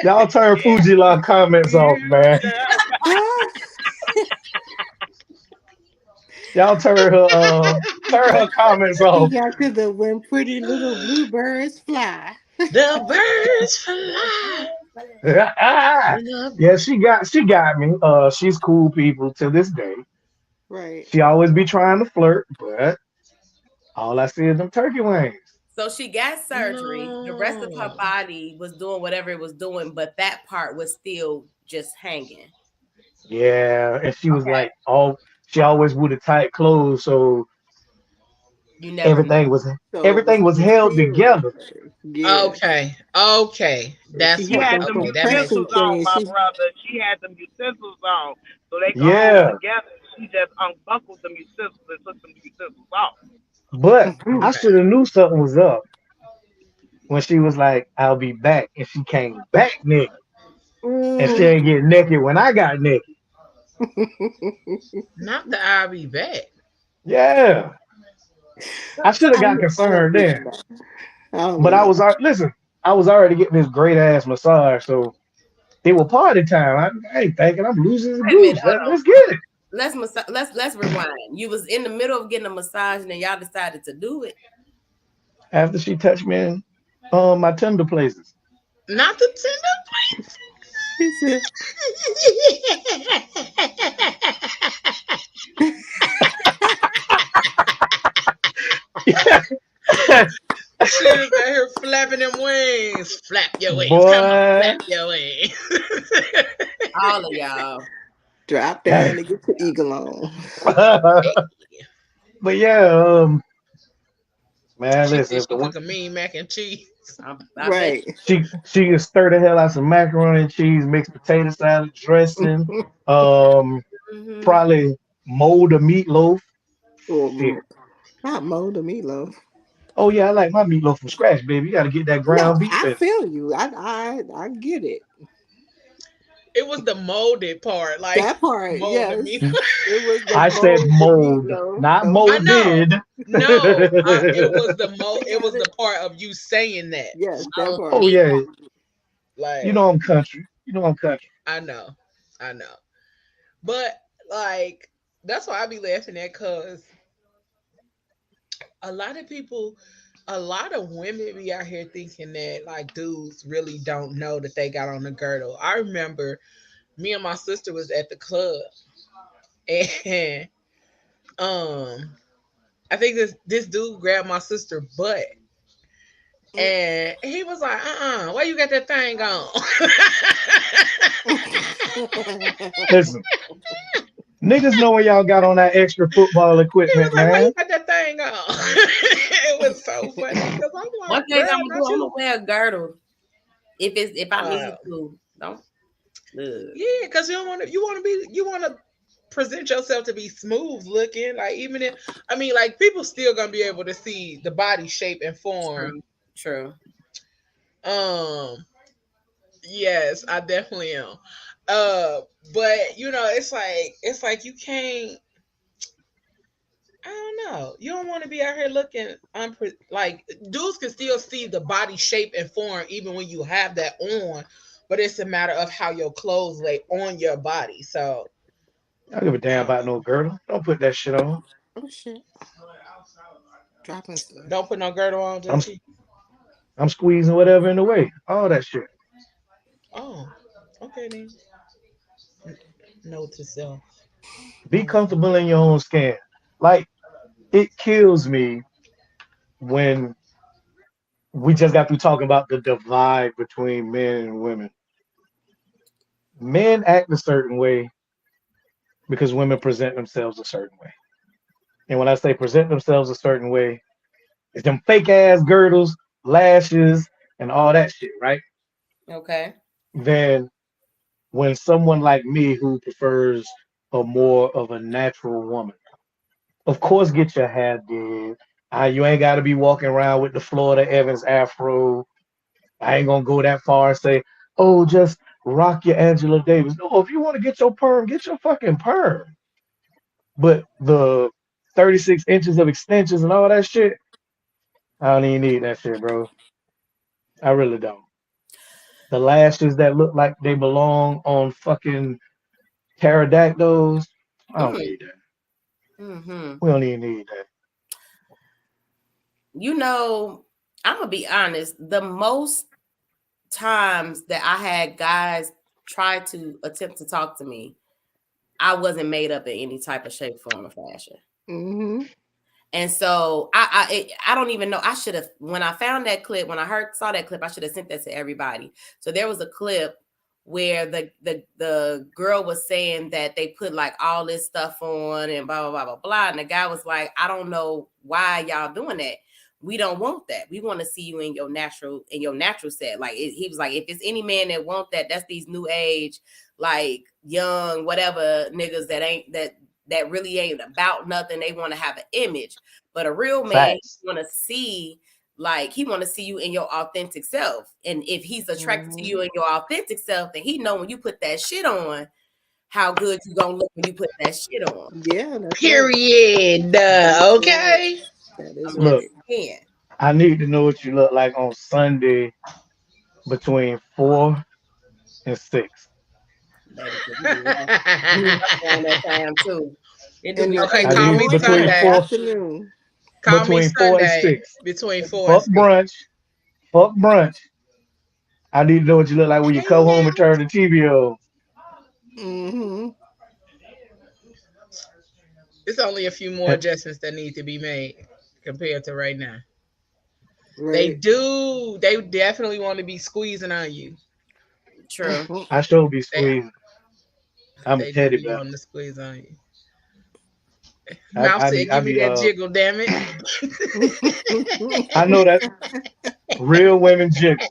y'all turn Fuji comments off, You man. shall. Y'all turn her comments He off. got to the when pretty little bluebirds fly. The birds fly. When the Yeah, she got me. She's cool people to this day. Right. She always be trying to flirt, but all I see is them turkey wings. So she got surgery. The rest of her no, body was doing whatever it was doing, but that part was still just hanging. Yeah, and she was Okay. like, oh, she always wore the tight clothes, so You never know. everything was So it was everything was held concealed. together. Yeah. okay, okay, She that's She had what. had them them Okay, that makes compression utensils sense. on, things. my She brother. She had them utensils on so they could hold Yeah, together. She just unbuckled them utensils and took them utensils off. but I Okay, should have knew something was up when she was like, "I'll be back," and she came back naked, and she Mm. ain't get naked when I got naked. not the I'll be back. Yeah, I should have got I don't concerned then. remember. I don't But remember. listen, I was already getting this great ass massage, so it was party time. I ain't thinking I'm losing the Wait a minute, goose. hold on. Let's get it. Let's rewind. You was in the middle of getting a massage and then y'all decided to do it. After she touched me in my tender places. Not the tender He said, She was out here flapping them wings. Flap your wings. Come on, Boy, flap your wings. All of y'all. drop down and get the eagle on. Hey, but yeah, man, she listen, said if she the took a mean mac and cheese. I bet Right. she can stir the hell out some macaroni and cheese, mixed potato salad dressing, um, you. probably mold a meatloaf. Or Shit. not mold the meatloaf. Oh yeah, I like my meatloaf from scratch, baby. You got to get that No, ground beef I in it. feel you. I get it. It was the molded part, like That part, molded yes. me. It was the I said molded mold, meatloaf. not I know. molded. No, it was the I it got was the it. part of you saying that. Yes, that Oh, part. Oh meat. yeah, you Like, know I'm country. You know I'm country. I know, I know, but like that's why I be laughing at, cause a lot of people, a lot of women be out here thinking that like dudes really don't know that they got on the girdle. I remember me and my sister was at the club, and um I think this dude grabbed my sister butt, and he was like, why you got that thing on? Listen, niggas know when y'all got on that extra football He was equipment, like, why you man. got that thing on? It was so funny because I'm One like, thing girl, I'm gonna do, don't I'm gonna you? wear a girdle if I Uh, need to. Don't. Ugh. yeah, because you want to present yourself to be smooth looking. Like even if, I mean, like people still gonna be able to see the body shape and form. True. True. Um, yes, I definitely am. Uh, but it's like you can't. I don't know. You don't want to be out here looking like dudes can still see the body shape and form even when you have that on, but it's a matter of how your clothes lay on your body. So I don't give a I damn don't about know. no girdle. Don't put that shit on. Oh shit. Dropping stuff. Don't put no girdle on, I'm JT. I'm squeezing whatever in the way. All that shit. Oh, okay then. Note to self. Be comfortable in your own skin. Like it kills me when we just got through talking about the divide between men and women. Men act a certain way because women present themselves a certain way. And when I say present themselves a certain way, it's them fake ass girdles, lashes, and all that shit, right? Okay. Then when someone like me who prefers a more of a natural woman, of course, get your hair did. You ain't got to be walking around with the Florida Evans afro. I ain't gonna go that far and say, "Oh, just rock your Angela Davis." No, if you want to get your perm, get your fucking perm. But the 36 inches of extensions and all that shit, I don't even need that shit, bro. I really don't. The lashes that look like they belong on fucking pterodactyls, I don't Mm. need that. Hmm. We don't even need that. You know, I'm gonna be honest. The most times that I had guys try to attempt to talk to me, I wasn't made up in any type of shape, form, or fashion. Mm-hmm. And so I don't even know. I should have, when I found that clip, when I saw that clip, I should have sent that to everybody. So there was a clip where the girl was saying that they put like all this stuff on and blah blah blah blah blah. And the guy was like, I don't know why y'all doing that. We don't want that. We want to see you in your natural set. Like he was like, if it's any man that want that, that's these new age, like young, whatever niggas that really ain't about nothing. They want to have an image. But a real man Facts. want to see, like, he want to see you in your authentic self. And if he's attracted to you in your authentic self, then he know when you put that shit on, how good you gonna look when you put that shit on. Yeah, that's right. Period. That is right. Okay. That is I'm just Look, right. saying. I need to know what you look like on Sunday between 4 and 6. Baby, 'cause you be around that time too. It do In be the Okay, I in the call need me morning or Sunday. afternoon. Call me between four and Sunday six. between 4 and Fuck 6. brunch. Fuck brunch. I need to know what you look like when you Hey come home and now. turn the TV on. Mm-hmm. It's only a few more adjustments that need to be made compared to right now. They Right. do. They definitely want to be squeezing on you. true. I sure be They squeezing. I'm a they do teddy be bear. wanting to squeeze on you. I, Mouth I said, need I "Give me be that jiggle, damn it." I know that real women jiggle.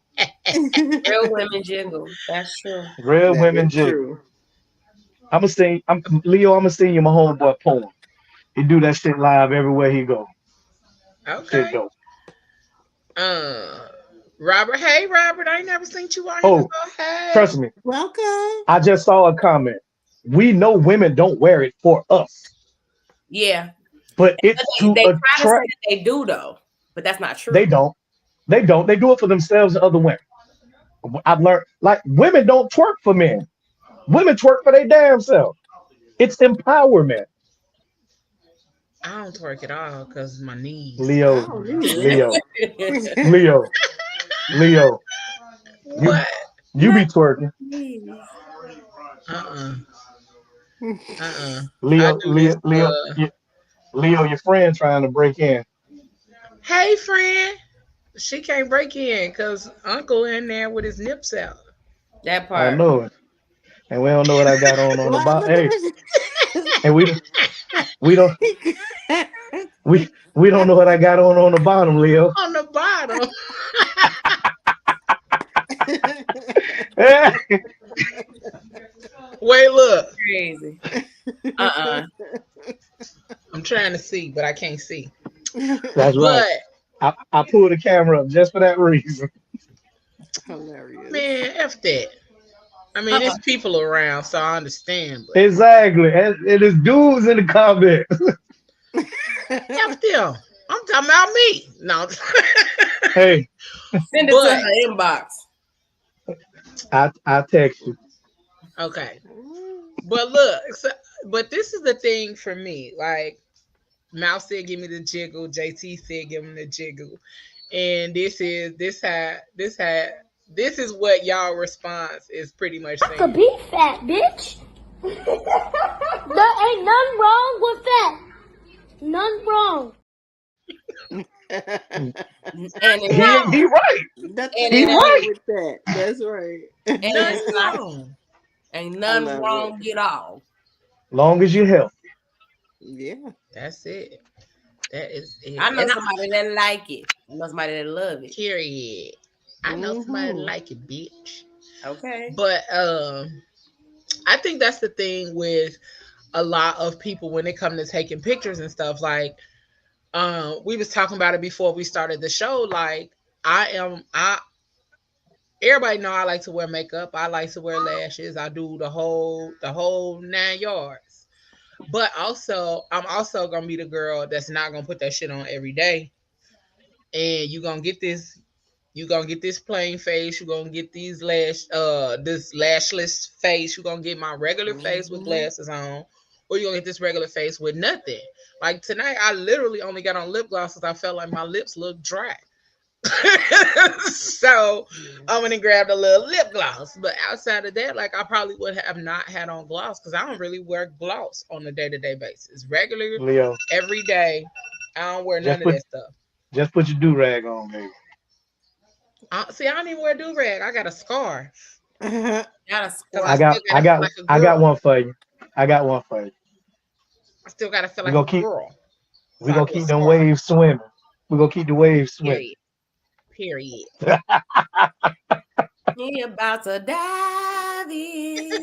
Real women jingle. That's true. Real That women is jiggle. true. I'm Leo, I'm gonna sing you my homeboy poem. He do that shit live everywhere he go. Shit Okay. dope. Uh, Robert. Hey, Robert. I ain't never seen you out here Oh, before. Hey. trust me. Welcome. I just saw a comment. We know women don't wear it for us. Yeah. But it's to they try to say attract. that they do though, but that's not true. They don't. They don't. They do it for themselves and other women. I've learned, like, women don't twerk for men. Women twerk for their damn self. It's empowerment. I don't twerk at all because my knees. Leo, Oh, really? Leo, Leo, Leo. What? You be twerking. Uh-uh. I Leo, do this. Leo, your friend trying to break in. Hey, friend. She can't break in because Uncle in there with his nips out. That I part. know it. And we don't know what I got on the Well, bottom. look Hey, at this. and we don't we don't know what I got on the bottom, Leo. On the bottom. Wait, look. Crazy. I'm trying to see, but I can't see. That's right. I pulled the camera up just for that reason. Hilarious. Man, F that. I mean, there's people around, so I understand. But Exactly. And there's dudes in the comments. F them. I'm talking about me. No. Hey. Send it to the inbox. I text you. Okay. But look, but this is the thing for me. Like, Mouse said, "Give me the jiggle." JT said, "Give him the jiggle." And this is what y'all response is pretty much saying. I could be fat, bitch. There ain't nothing wrong with that. None wrong. And he right. He right with that. That's right. And it's not, ain't nothing wrong at all. Long as you're healthy. Yeah. That's it. That is it. I know somebody that like it. I know somebody that love it. Period. I know somebody that like it, bitch. Okay. But I think that's the thing with a lot of people when it comes to taking pictures and stuff. Like, we was talking about it before we started the show. Like, everybody know I like to wear makeup. I like to wear lashes. I do the whole 9 yards. But also, I'm also gonna be the girl that's not gonna put that shit on every day. And you're gonna get this plain face, you're gonna get this lashless face, you're gonna get my regular face with glasses on, or you're gonna get this regular face with nothing. Like tonight, I literally only got on lip gloss because I felt like my lips looked dry. So I went and grabbed a little lip gloss. But outside of that, like, I probably would have not had on gloss because I don't really wear gloss on a day-to-day basis. Regular, Leo, every day. I don't wear none of that stuff. Just put your do-rag on, baby. See, I don't even wear do-rag. I got a scarf. I got one for you. I got one for you. I still gotta feel like a girl. We're gonna keep them waves swimming. We're gonna keep the waves swimming. Period. He about to dive in.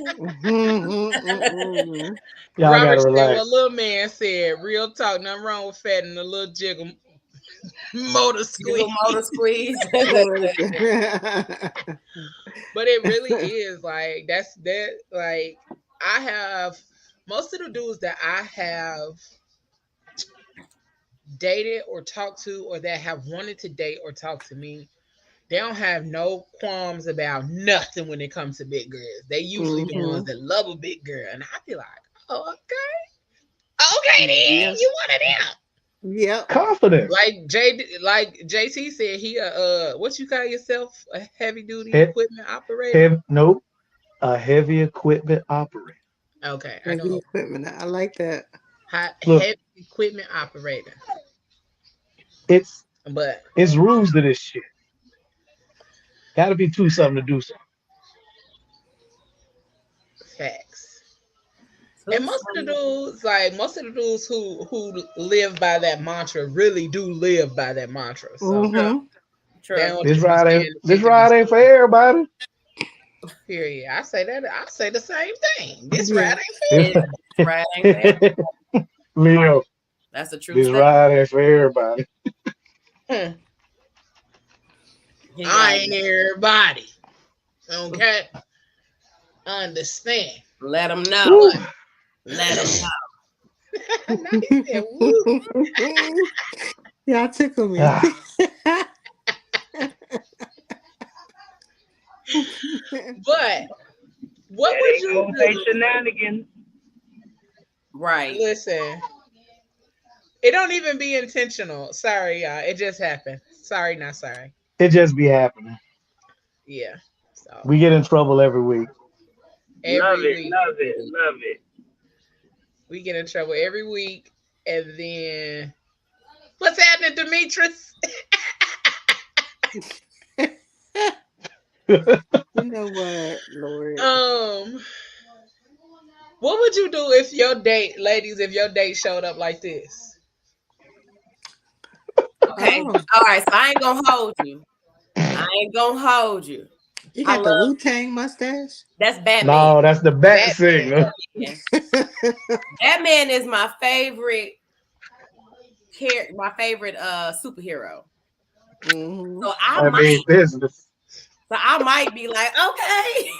Robert said, "A little man said, real talk, nothing wrong with fat and a little jiggle motor squeeze." But it really is like that. Like, I have most of the dudes that I have dated or talked to, or that have wanted to date or talk to me, they don't have no qualms about nothing when it comes to big girls. They usually the ones that love a big girl, and I be like, "Oh, okay then, you one of them." Yeah, confidence. Like JT said, he what you call yourself, a heavy duty equipment operator? A heavy equipment operator. Okay, heavy equipment. I like that. Heavy equipment operator. It's rules to this shit. Got to be something to do something. Facts. And most of the dudes who live by that mantra really do live by that mantra. So This ride ain't for everybody. Period. I say the same thing. This ride ain't for everybody. Leo. That's the truth. This ride ain't for everybody. I ain't everybody. Okay? Understand. Let them know. Woo. Let them know. Now he said, woo. Y'all tickle me. Ah, But what would you Say do? shenanigans. Right. Listen, it don't even be intentional. Sorry, y'all. It just happened. Sorry, not sorry. it just be happening. Yeah. So We get in trouble every week. Love every it, week love it, love it. we get in trouble every week, and then what's happening, Demetrius? You know what, Lord? What would you do if your date, ladies, if your date showed up like this? Okay. Oh, All right. So I ain't gonna hold you. you I got the love Wu-Tang mustache? that's Batman. No, that's the bat Batman. signal. Batman is my favorite superhero. Mhm. So I mean, business. I might be like, okay.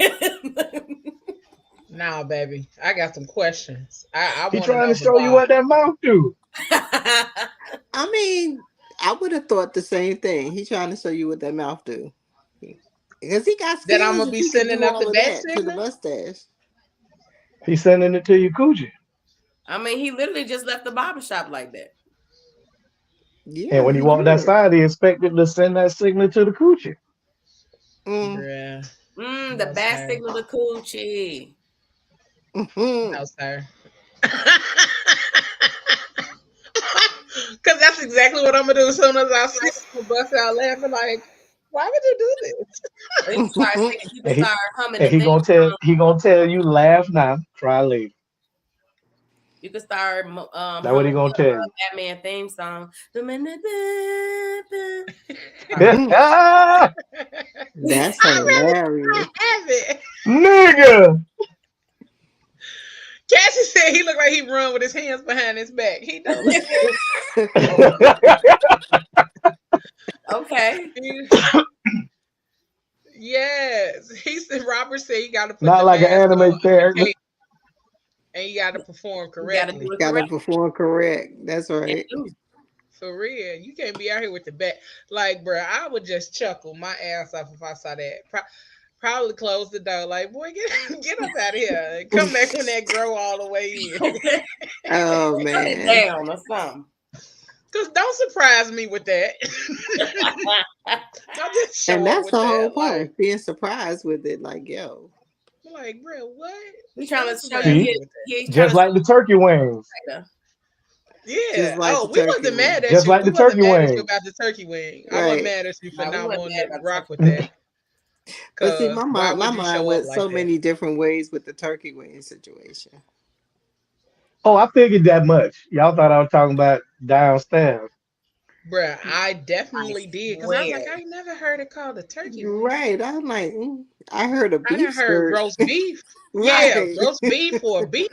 Nah, baby. I got some questions. I He want to trying know to the show you what vibe. that mouth do. I mean, I would have thought the same thing. He trying to show you what that mouth do. Because he got That I'm skills gonna if be he can sending do up all the of bat that to the signal. mustache. He's sending it to your coochie. I mean, he literally just left the barbershop like that. Yeah, And when he he walked did. outside, he expected to send that signal to the coochie. Bruh. The No, bat sir. signal to coochie. No, sir. Because that's exactly what I'm gonna do as soon as I see him bust out laughing. Like, why would you do this? Or you can start singing. You can And he start humming and the theme song. he gonna tell you laugh now, try later. You can start That's what he humming gonna tell the you. Batman theme song. That's I hilarious. have it. Nigga. Cassie said he looked like he run with his hands behind his back. He don't. Okay. Yes, he said. Robert said he got to put Not the like an mask on, anime character. and you got to perform You got to do correctly. it Gotta correct. perform correct. That's And right. do. For real, you can't be out here with the back. Like, bro, I would just chuckle my ass off if I saw that. Probably close the door. Like, boy, get up out of here. And come back when that grow all the way in. Oh Turn it man. down or something. Cause don't surprise me with that. I'll just show And up that's with the whole that. point. Being surprised with it. Like, yo. Like, bro, what? He's trying Don't to show surprise you See? me his, with that. he's trying Just to like the turkey wings. show Yeah. Just like Oh, the we turkey wasn't mad wing. at Just you. like We the wasn't turkey mad at you wing. about the turkey wing. I wasn't Right. mad at you for No, we not wasn't wanting mad to about rock with turkey. that. But see, Cause why my would you mind show up went like so that? many different ways with the turkey wing situation. Oh, I figured that much. Y'all thought I was talking about downstairs. Bruh, I I definitely did. Cause I was like, swear. I never heard it called a turkey wing. Right. I'm like, I heard a I done beef heard skirt. roast beef. Yeah, Right. roast beef or a beef.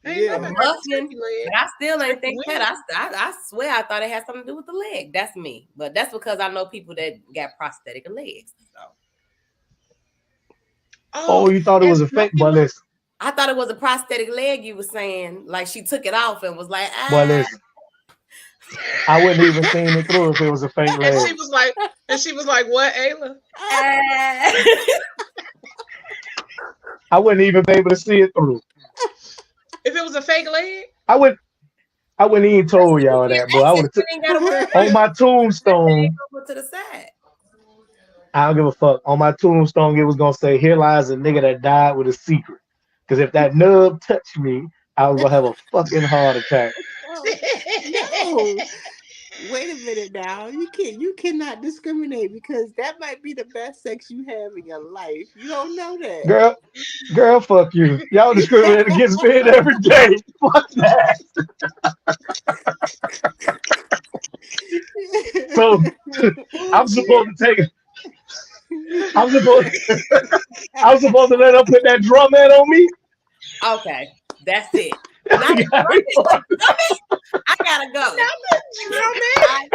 I ain't Yeah. never A heard a muffin, turkey leg. but I still ain't Turkey think wing. that. I swear I thought it had something to do with the leg. That's me, but that's because I know people that got prosthetic legs. So Oh, you thought it was a fake? But listen, I thought it was a prosthetic leg. You were saying like she took it off and was like, but listen. I wouldn't even seen it through if it was a fake And leg. she was like, what, Ayla? I wouldn't even be able to see it through. If it was a fake leg? I wouldn't even told y'all that, but I would have ain't gotta worry about on my tombstone. to the side. I don't give a fuck. On my tombstone, it was gonna say, "Here lies a nigga that died with a secret." Because if that nub touched me, I was gonna have a fucking heart attack. No. Wait a minute now. You cannot discriminate because that might be the best sex you have in your life. You don't know that. Girl, fuck you. Y'all discriminate against men every day. Fuck that. So I'm supposed to take it. I'm supposed to let her put that drum head on me. Okay, that's it. Not the I gotta go. Not the drum I'm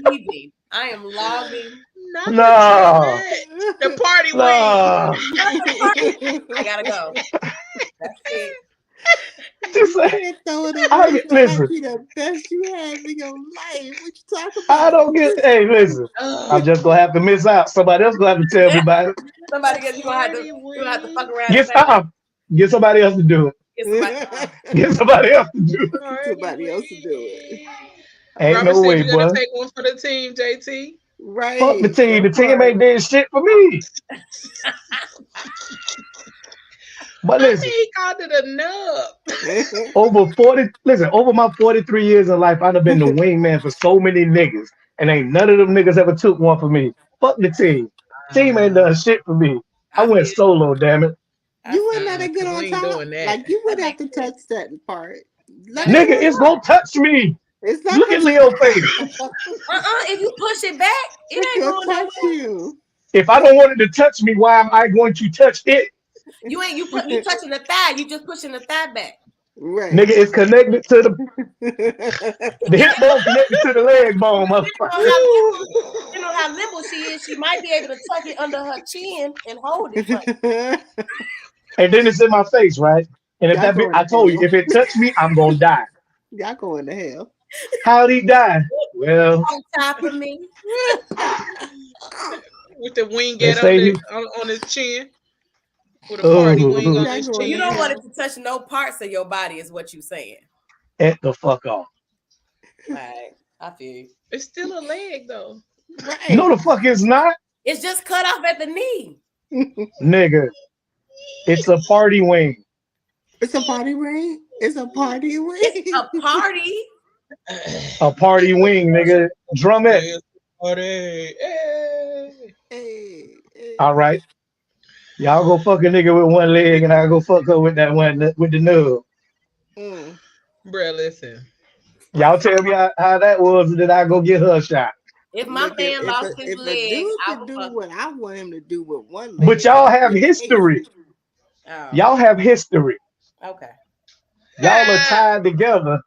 leaving. I am logging Not the No. drumette, the party wing. I gotta go. That's it. Just You say, can't throw it away. That listen. might be the best you have in your life. What you talking I about? don't get. Hey, listen. I'm just gonna have to miss out. Somebody else gonna have to tell me about it. Somebody gets you gonna have to fuck around. Get somebody else to do it. Get somebody else to do it. Get somebody else to do it. Ain't Robert no said way, you gotta boy. take one for the team, JT. Right. Fuck the team. The That team part. ain't did shit for me. But I listen, mean, he called it a nub. over my 43 years of life, I've been the wingman for so many niggas. And ain't none of them niggas ever took one for me. Fuck the team. Team ain't done shit for me. I went solo, damn it. You wouldn't let it get We on ain't top. doing that. Like you would have to touch that part. Let Nigga, it it's on gonna touch me. It's not Look at Leo's face. If you push it back, it ain't gonna going touch nowhere. you. If I don't want it to touch me, why am I going to touch it? You touching the thigh. You just pushing the thigh back. Right. Nigga, it's connected to the hip bone connected to the leg bone, motherfucker. You know how nimble she is. She might be able to tuck it under her chin and hold it. And then it's in my face, right? And if that bitch, I told you, if it touched me, I'm gonna die. Y'all going to hell. How'd he die? Well, on top of me. With the wing on his chin. With a party wing on his chin. You don't want it to touch no parts of your body, is what you saying. Get the fuck off. Right. I feel you. It's still a leg though. Right. No, the fuck it's not. It's just cut off at the knee. Nigga, it's a party wing. It's a party ring. It's a party wing. It's a party. A party wing, nigga. Drumette. Party. Hey. All right. Y'all go fuck a nigga with one leg, and I'll go fuck her with that one with the nub. Bruh, listen. Y'all tell me how that was, and then I go get her a shot. If my man lost his leg, a dude I can would do fuck what I want him to do with one leg. But y'all have history. Oh. Y'all have history. Okay. Y'all are tied together.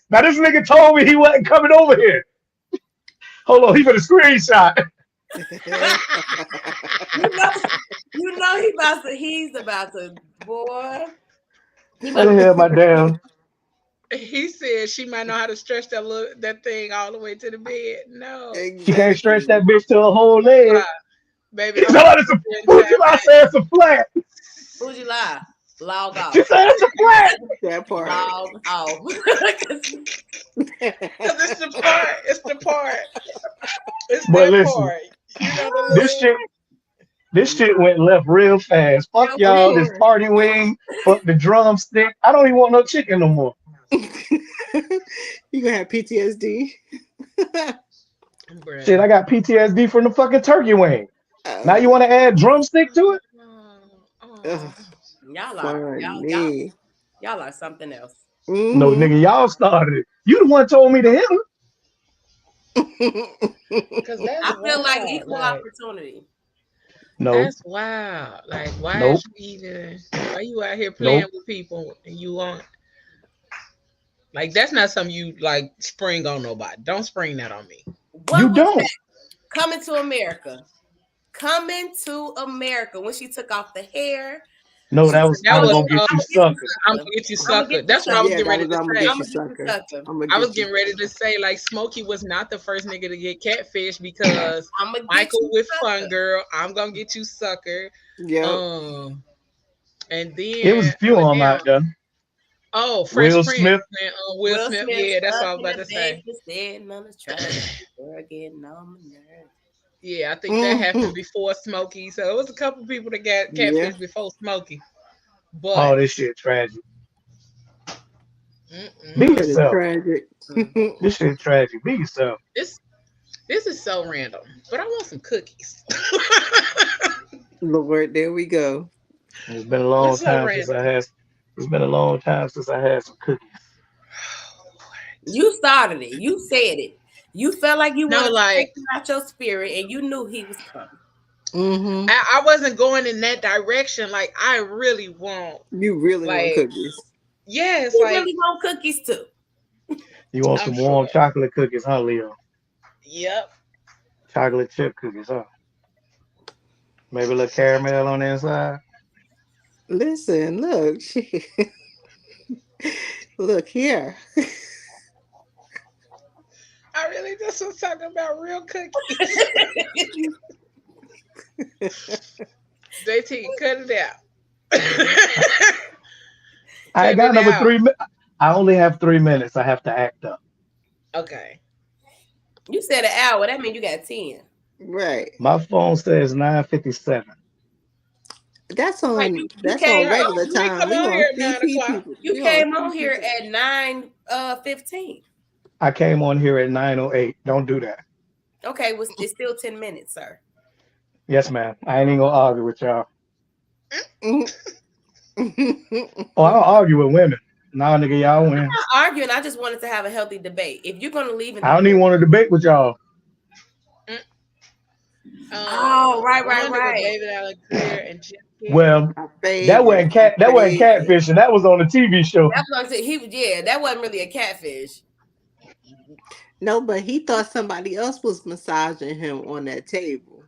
Now this nigga told me he wasn't coming over here. Hold on, he got a screenshot. you know he's about to, boy. What the hell, my damn? He said she might know how to stretch that thing all the way to the bed. No. Exactly. She can't stretch that bitch to a whole leg. Baby, Fuji lie said it's a flat. Fuji lie. Log off. She said it's a flat. That part. Log off. Because it's the part. It's the part. It's but that listen, part. You know this shit went left real fast. Fuck y'all, this party wing, fuck the drumstick. I don't even want no chicken no more. You gonna have PTSD. Shit, I got PTSD from the fucking turkey wing. Now you want to add drumstick to it? Y'all are something else. No, nigga, y'all started it. You the one told me to hit him. I feel like equal opportunity. No. That's wild. Like, why you out here playing with people and you want like that's not something you like spring on nobody. Don't spring that on me. You don't. Coming to America. When she took off the hair. No, that was I'm gonna get you sucker. I'm gonna get you sucker. That's what I was getting ready to say. I was getting ready to say like Smokey was not the first nigga to get catfished because Michael with Fun Girl. I'm gonna get you sucker. Yeah. And then it was a few on out there. Oh, Fresh Will Prince Smith. and Will Smith. Yeah, that's what I was about to say. Yeah, I think that happened before Smokey. So it was a couple people that got catfish before Smokey. But this shit tragic. Be yourself. Tragic. This shit tragic. Be yourself. This is so random. But I want some cookies. Lord, there we go. It's been a long time since I had. It's been a long time since I had some cookies. You started it. You said it. You felt like you wanted to take him out your spirit, and you knew he was coming. Mm-hmm. I wasn't going in that direction. Like I really want. You really want cookies? Yes, you really want cookies too. You want I'm some sure. warm chocolate cookies, huh, Leo? Yep. Chocolate chip cookies, huh? Maybe a little caramel on the inside. Listen, look, look here. I really just was talking about real cookies. JT, cut it out. I ain't Cut got it number out. 3 minutes. I only have 3 minutes. I have to act up. Okay. You said an hour. That means you got 10. Right. My phone says 9:57. That's Right. on You that's on came Right. regular You ain't time. come We on on here at 9 o'clock. CP. you We on came on here CP. at 9:15. I came on here at 9:08. Don't do that. Okay, well, it's still 10 minutes, sir. Yes, ma'am. I ain't even gonna argue with y'all. Mhm. Oh, I don't argue with women. Nah, nigga, y'all I'm win. not arguing. I just wanted to have a healthy debate. If you're gonna leave in I don't even want to debate with y'all. Oh, right. Wanda with David Allen Greer and Jim Carrey. Well, My that favorite. wasn't cat. That wasn't catfishing. That was on the TV show. That's what I'm saying. That wasn't really a catfish. No, but he thought somebody else was massaging him on that table.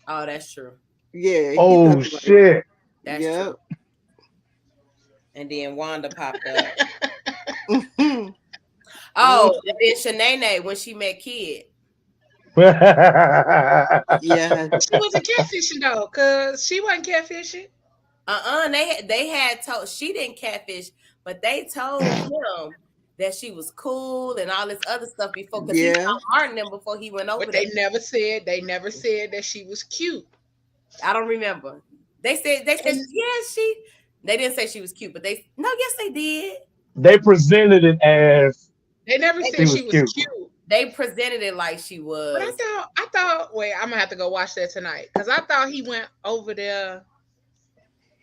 Oh, that's true. Yeah, he Oh thought shit! That's yep. true. And then Wanda popped up. Oh, and then Shanae when she met Kid. Yeah. She wasn't catfishing though, cause she wasn't catfishing. They had told she didn't catfish, but they told him that she was cool and all this other stuff before, because he saw Martin them before he went over But there. they never said that she was cute. I don't remember. They said she. They didn't say she was cute, but yes they did. They presented it as they never said she was cute. They presented it like she was. But I thought. Wait, I'm gonna have to go watch that tonight because I thought he went over there.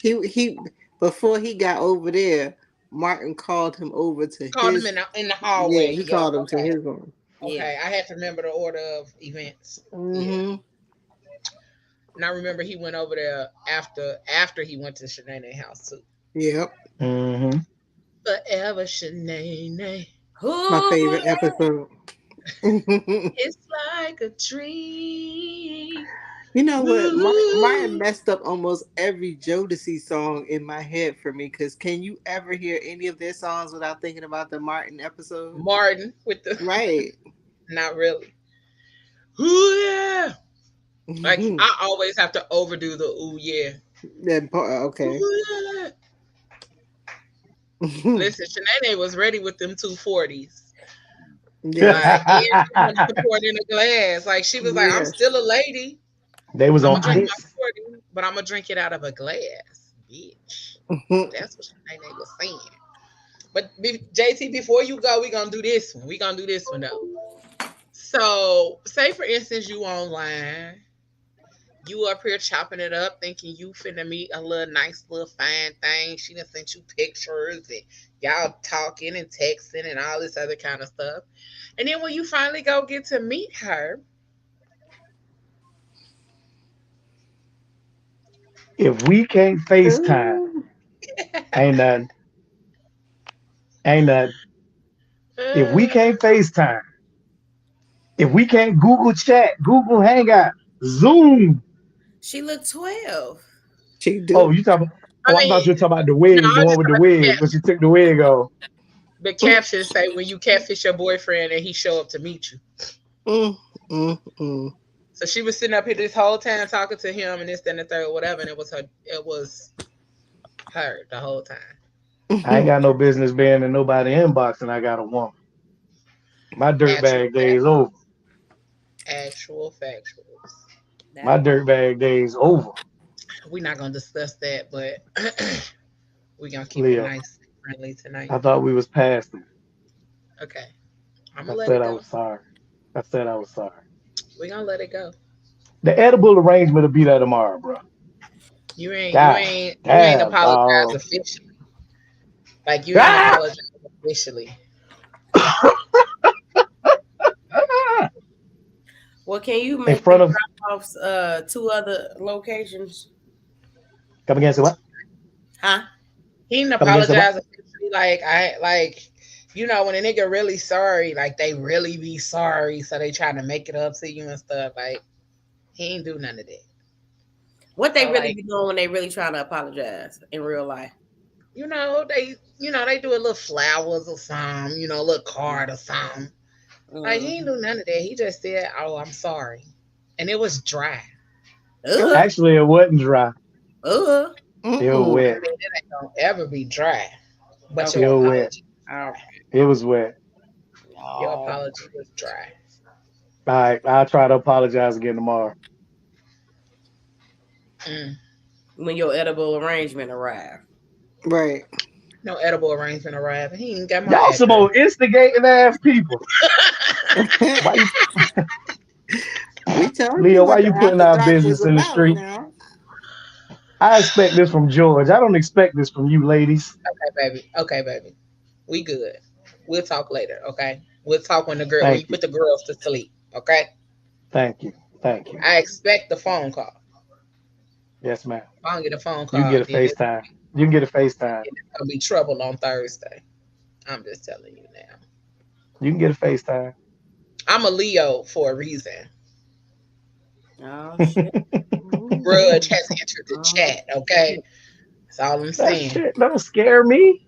He before he got over there, Martin called him over to his. Him in the hallway. Yeah, he called him to his room. Okay, I had to remember the order of events. Mm-hmm. And I remember he went over there after he went to Shanae house too. Yep. Mm-hmm. Forever Shanae. My favorite episode. It's like a dream. You know what? Martin messed up almost every Jodeci song in my head for me. Because can you ever hear any of their songs without thinking about the Martin episode? Martin with the right. Not really. Ooh yeah. Like I always have to overdo the ooh yeah. That part, okay. Ooh, yeah. Listen, Shanae was ready with them 240s. Yeah, like, support in a glass. Like she was like, I'm still a lady. They was on drink my 40, but I'm gonna drink it out of a glass, bitch. That's what Shanae was saying. But JT, before you go, we're gonna do this one. We're gonna do this one though. So, say for instance, you online. You up here chopping it up, thinking you finna meet a little nice little fine thing. She done sent you pictures and y'all talking and texting and all this other kind of stuff. And then when you finally go get to meet her, if we can't FaceTime, ain't nothing. Ain't nothing. If we can't FaceTime, if we can't Google Chat, Google Hangout, Zoom. She looked 12. She do. Oh, you talking? I thought you were talking about the wig, the one with the wig, when she took the wig off. The caption say when you catfish your boyfriend and he show up to meet you. So she was sitting up here this whole time talking to him and this, then the third, whatever, and it was her the whole time. I ain't got no business being in nobody inbox and I got a woman. My dirtbag days over. Actual factuals. My dirtbag days over. We're not gonna discuss that, but we're gonna keep it nice and friendly tonight. I thought we was past it. Okay. I said I was sorry. We're gonna let it go. The edible arrangement will be there tomorrow, bro. You ain't apologize officially. Like you ain't apologize officially. Well, can you make in front of drop-offs, 2 other locations? Come against what? Huh? He didn't apologize officially. You know, when a nigga really sorry, like they really be sorry, so they trying to make it up to you and stuff. Like he ain't do none of that. What they So really like, be doing when they really trying to apologize in real life? they do a little flowers or something, a little card or something. Like he ain't do none of that. He just said, "Oh, I'm sorry," and it was dry. Actually, it wasn't dry. Uh. It was I wet. mean, it ain't gonna ever be dry. But It Okay. your was wet. apology, It was wet. your Oh. apology was dry. All right, I'll try to apologize again tomorrow. Mm. When your edible arrangement arrive. Right. No edible arrangement arrived. He ain't got my Y'all some address. old instigating ass people. Why you, We told you Leo? Why what the you putting after our dark was business in the about street? now. I expect this from George. I don't expect this from you, ladies. Okay, baby. Okay, baby. We good. We'll talk later. Okay. We'll talk when you Thank you. put the girls to sleep. Okay. Thank you. Thank you. I expect the phone call. Yes, ma'am. If I don't get a phone You can call, get a then FaceTime. You can get a FaceTime. it's gonna be trouble on Thursday. I'm just telling you now. You can get a FaceTime. I'm a Leo for a reason. Oh shit. Grudge Mhm. has entered the chat. Okay. That's all I'm That saying. shit don't scare me.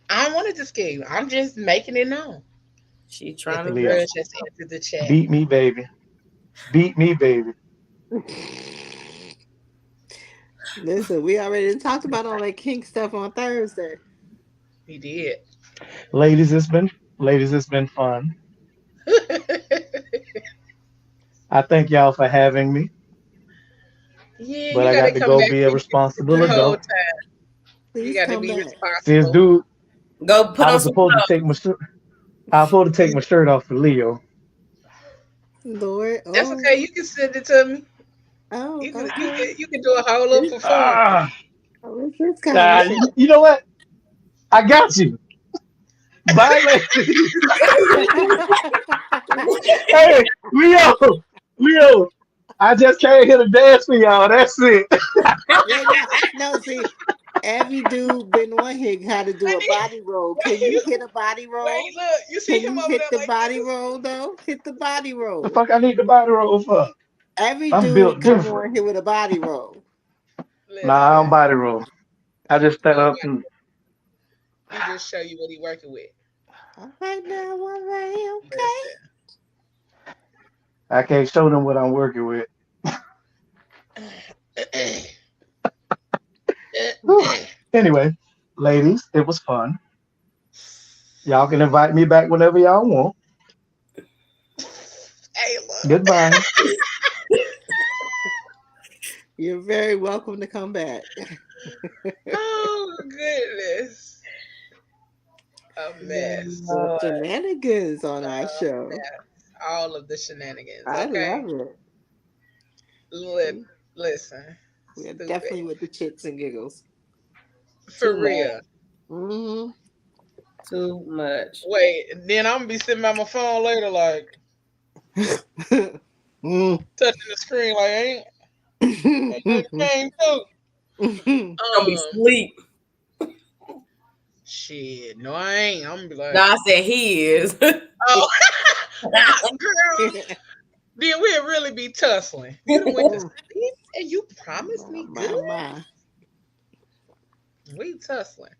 I don't want it to scare you. I'm just making it known She that trying the to Leo, grudge get has entered the chat. beat me, baby. Beat me, baby. Listen, we already talked about all that kink stuff on Thursday. He did. Ladies, it's been fun. I thank y'all for having me, Yeah, but you I gotta got to come go back be a and get responsible the whole adult. time. You Please got to come be back. See this responsible. dude, go put I on was some supposed to clothes. take my shirt. I was supposed to take my shirt off for Leo. Lord, That's oh, okay. You can send it to me. oh, You can you okay. can you can do a whole little This, performance. Ah, oh, this conversation. you know what? I got you. Bye, ladies. Hey, Leo. I just came here to dance for y'all. That's it. Yeah, no, see, every dude been on here how to do a Wait, body roll. Can you wait, hit a body roll? look. You see Can him you over hit there the like body this? roll though? Hit the body The roll. fuck I need the body roll for? Every I'm dude built come different. on here with a body roll. Nah, I don't Listen, body roll. I just stand up nobody. and He just show you what he working with. All right now, all right, Listen. I can't show them what I'm working with. Whew. Anyway, ladies, it was fun. Y'all can invite me back whenever y'all want. Hey, look. Goodbye. You're very welcome to come back. Oh goodness, a mess. The shenanigans on our A show. mess. All of the shenanigans. I Okay. love it. Li- Listen, We're stupid. definitely with the chits and giggles. For Too much. real. Hmm Too much. Wait, then I'm gonna be sitting by my phone later, like mm. touching the screen, like ain't nothing came through. Gonna be sleep. Shit, no, I ain't. I'm gonna be No, like, I said he is. oh, girl. Then we'll really be tussling. You done went to sleep and you promised me good. My. We tussling.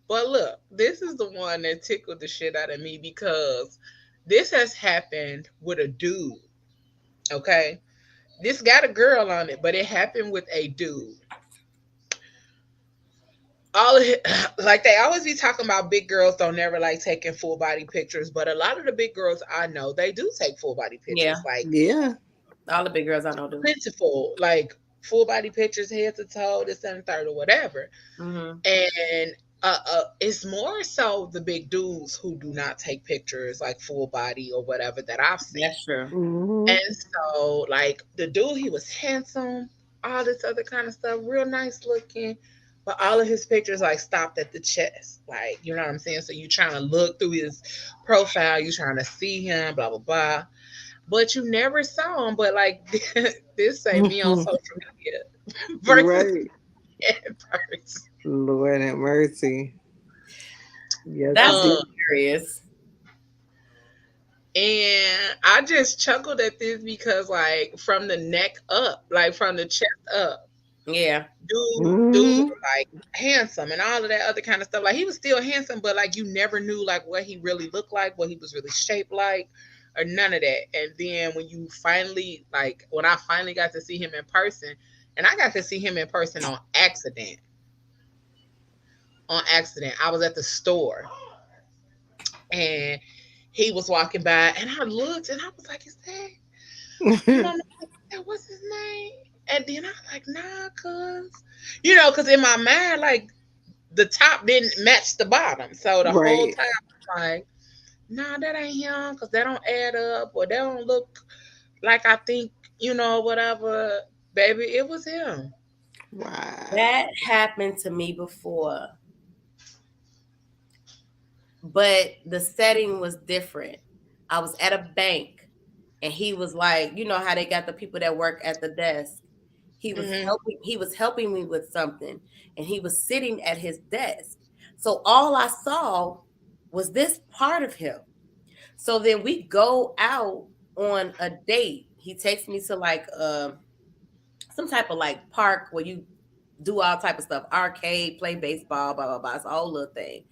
But look, this is the one that tickled the shit out of me because this has happened with a dude. Okay. This got a girl on it, but it happened with a dude. All of it, like they always be talking about big girls don't never like taking full body pictures, but a lot of the big girls I know they do take full body Yeah. pictures, like Yeah. All the big girls I know do. plentiful, like full body pictures, head to toe, this and third or whatever. Mm-hmm. And it's more so the big dudes who do not take pictures like full body or whatever that I've seen. That's true. hmm And so, like the dude, he was handsome, all this other kind of stuff, real nice looking. But all of his pictures like stopped at the chest, like you know what I'm saying. So you trying to look through his profile, you trying to see him, blah blah blah. But you never saw him. But like this say me on social media versus Right. in person. Lord have mercy. Yes, That's it did. hilarious. And I just chuckled at this because, like, from the neck up, like from the chest up, Yeah. dude was like handsome and all of that other kind of stuff. Like he was still handsome, but like you never knew like what he really looked like, what he was really shaped like, or none of that. And then when you finally like when I finally got to see him in person, and I got to see him in person on accident. On accident. I was at the store and he was walking by and I looked and I was like, is that what's his name? And then I was like, nah, cuz because in my mind, like the top didn't match the bottom. So the whole Right. time I was like, nah, that ain't him because that don't add up or that don't look like I think, whatever. Baby, it was him. Wow. That happened to me before. But the setting was different. I was at a bank and he was like, you know how they got the people that work at the desk. He was helping me with something and he was sitting at his desk. So all I saw was this part of him. So then we go out on a date. He takes me to like some type of like park where you do all type of stuff, arcade, play baseball, blah blah blah. It's a whole little thing.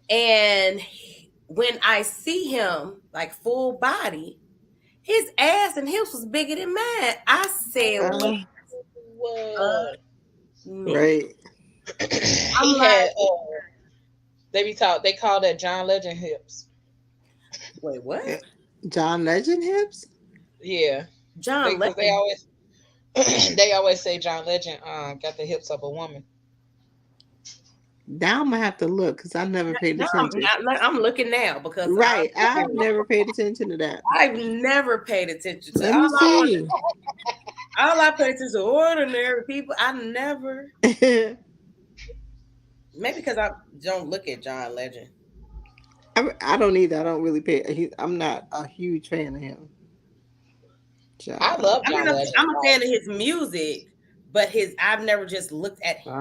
And when I see him like full body, his ass and hips was bigger than mine. I said, What? Right. He had they call that John Legend hips. Wait, what? John Legend hips? Yeah. John Because they Legend. always they always say John Legend got the hips of a woman. Now I'm gonna have to look because I never paid attention. I'm looking now because Right. I've never paid attention to that. I've never paid attention to Let me see. all I pay attention to ordinary people. I never. Maybe because I don't look at John Legend. I don't either. I don't really pay. I'm not a huge fan of him. John. I love John Legend. I'm a fan of his music, but I've never just looked at him.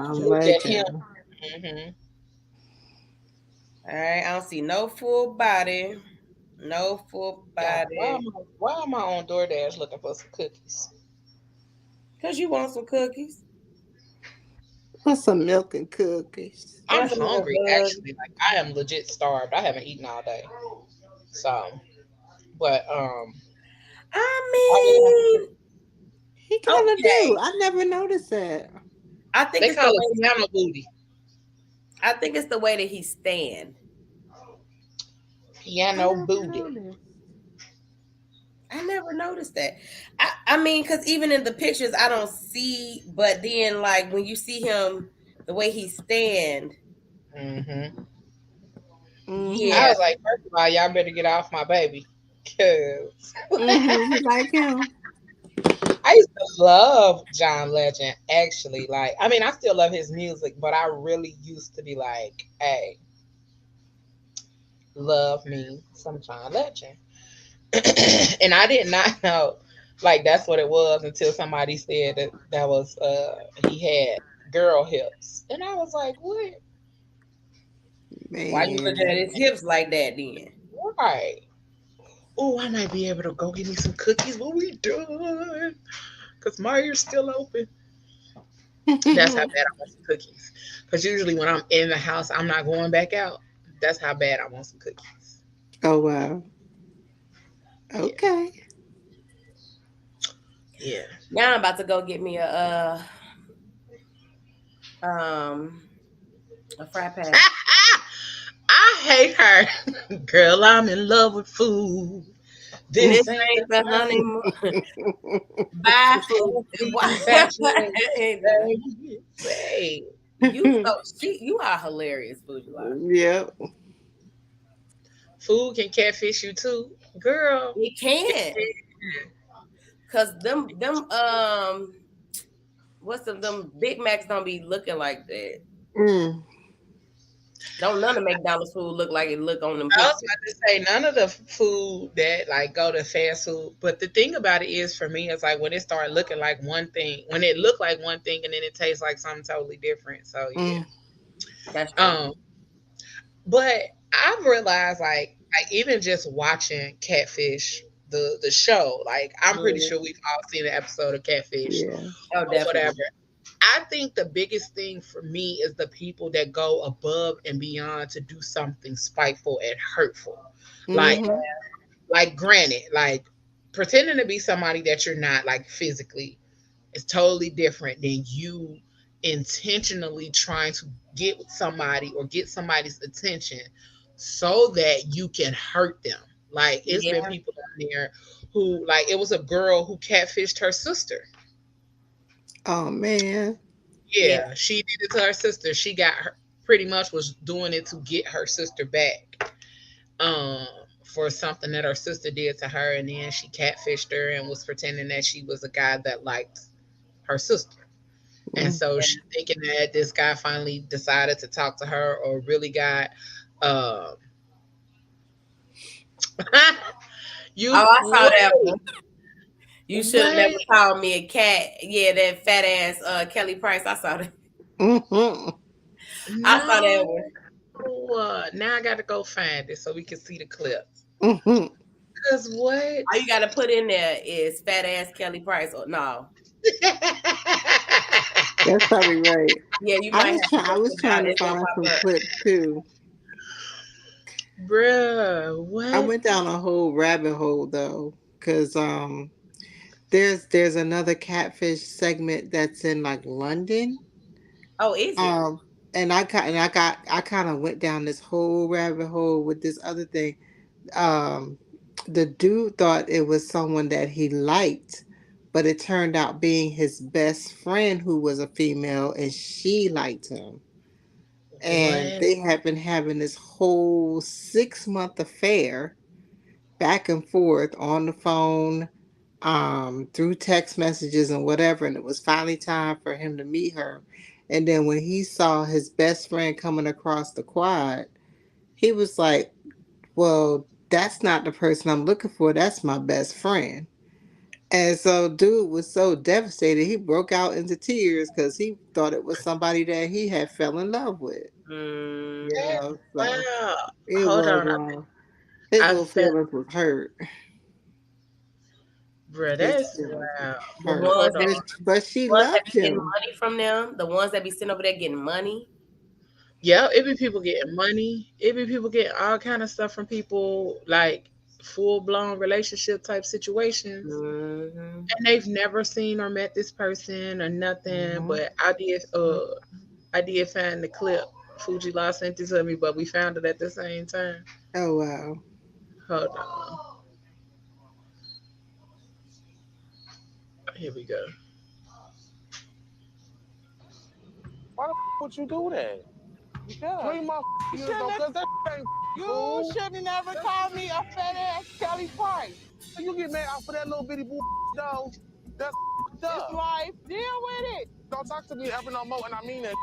Mm-hmm. All right, I don't see no full body. No full body. Yeah, why am I on DoorDash looking for some cookies? Because you want some cookies. Want some milk and cookies. I'm hungry, actually. Like, I am legit starved. I haven't eaten all day. So, but, I mean, he kind of do. I never noticed that. I think they call it piano booty. I think it's the way that he stand. Piano booty. I never noticed that. I mean, because even in the pictures, I don't see. But then, like when you see him, the way he stand. Mm-hmm. Yeah. I was like, first of all, y'all better get off my baby, cause like him. I used to love John Legend. Actually, like, I mean, I still love his music, but I really used to be like, hey, love me some John Legend. And I did not know like that's what it was until somebody said that was he had girl hips. And I was like, what? Man. Why you look at his hips like that then? Right. Oh, I might be able to go get me some cookies when we done. Because my ear's still open. That's how bad I want some cookies. Because usually when I'm in the house, I'm not going back out. That's how bad I want some cookies. Oh, wow. Okay. Yeah. Now I'm about to go get me a fry pan. I hate her. Girl, I'm in love with food. This ain't the honeymoon. Buy food. You are hilarious, food. Yep. Food can catfish you too, girl. It can. Cause them them Big Macs don't be looking like that. Don't none of McDonald's food look like it look on them pictures. I was about to say none of the food that like go to fast food. But the thing about it is for me, it's like when it started looking like one thing, when it looked like one thing and then it tastes like something totally different. So yeah. That's true. But I've realized like even just watching Catfish, the show, like I'm pretty Mhm. sure we've all seen an episode of Catfish Yeah. Oh, or whatever. definitely. I think the biggest thing for me is the people that go above and beyond to do something spiteful and hurtful. Like Mm-hmm. granted, like pretending to be somebody that you're not like physically is totally different than you intentionally trying to get with somebody or get somebody's attention so that you can hurt them. Like it's been Yeah. people out there who like it was a girl who catfished her sister. Oh man. Yeah. Yeah, she did it to her sister. She got her pretty much was doing it to get her sister back. Um for something that her sister did to her, and then she catfished her and was pretending that she was a guy that liked her sister. And Mm. so she thinking that this guy finally decided to talk to her or really got um Oh, you I saw that wait, one. You should have never what? called me a cat. Yeah, that fat ass Kelly Price. I saw that. Mm-hmm. I saw that No. one. Now I gotta go find it so we can see the clips. Mm-hmm. Cause what? All you got to put in there is fat ass Kelly Price. Or no. That's probably right. Yeah, you might have to I look was it down. trying to It's gonna find some pop up. clips too. Bruh, I what? went down a whole rabbit hole though, because there's another catfish segment that's in like London. Oh, is it? Um I kind of went down this whole rabbit hole with this other thing. Um the dude thought it was someone that he liked, but it turned out being his best friend who was a female and she liked him. And What? they had been having this whole 6 month affair back and forth on the phone, through text messages and whatever, and it was finally time for him to meet her. And then when he saw his best friend coming across the quad, he was like, well, that's not the person I'm looking for, that's my best friend. And so dude was so devastated he broke out into tears because he thought it was somebody that he had fell in love with. You Mm, That's know, so wow. it Hold was on. his I little felt, feelings was hurt. bruh, His that's feelings was wow. the hurt. ones Hold that on. be But she ones that loved be getting him. money from them, the ones that be sitting over there getting money. Yeah, it be people getting money. It be people getting all kind of stuff from people like full blown relationship type situations. Hmm. And they've never seen or met this person or nothing. Mhm. But I did find the clip. Fuji Law sent it to me, but we found it at the same time. Oh wow. Hold on. Here we go. Why the would you do that? Because 3 years ago, because that ain't cool. You should have never called me a fat ass Kelly Price. You get mad off of that little bitty boo though. That's it's life. Deal with it. Don't talk to me ever no more, and I mean that.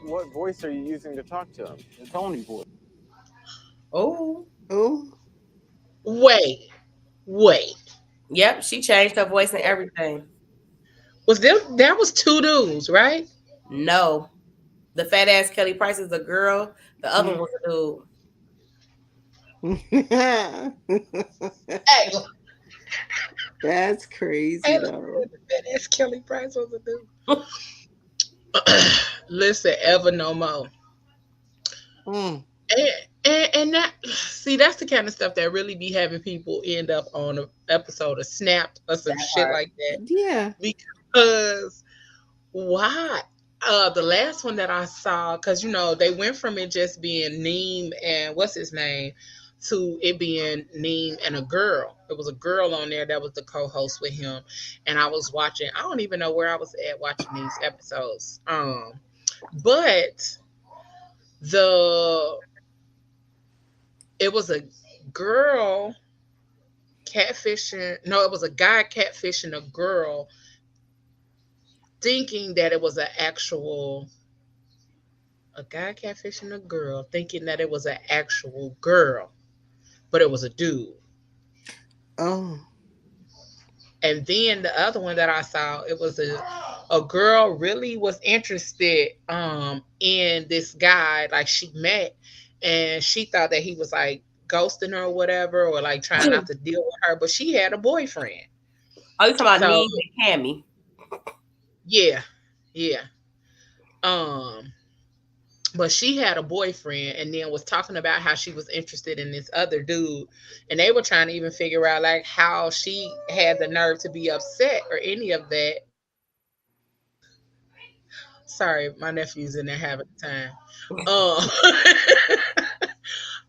What voice are you using to talk to him? The Tony voice. Oh, Oh. Wait, wait. yep. She changed her voice and everything. Was there that was two dudes, right? No, the fat ass Kelly Price is a girl. The other one was a dude. Hey, That's crazy hey, look, though. that's Kelly Price was a dude. Listen, ever no more. Mm. And, and that see that's the kind of stuff that really be having people end up on an episode of Snapped or some That shit part. like that. Yeah. Because why? The last one that I saw, because they went from it just being Neem and what's his name to it being Neem and a girl. It was a girl on there that was the co-host with him, and I was watching. I don't even know where I was at watching these episodes. But the it was a girl catfishing. No, it was a guy catfishing a girl, thinking that it was a guy catfishing a girl, thinking that it was an actual girl, but it was a dude. Oh. And then the other one that I saw, it was a girl really was interested in this guy, like she met and she thought that he was like ghosting her or whatever, or like trying not to deal with her. But she had a boyfriend. Oh, you talking about So me and Cammy? yeah, yeah. Um, but she had a boyfriend, and then was talking about how she was interested in this other dude, and they were trying to even figure out like how she had the nerve to be upset or any of that. Sorry, my nephew's in there having a time.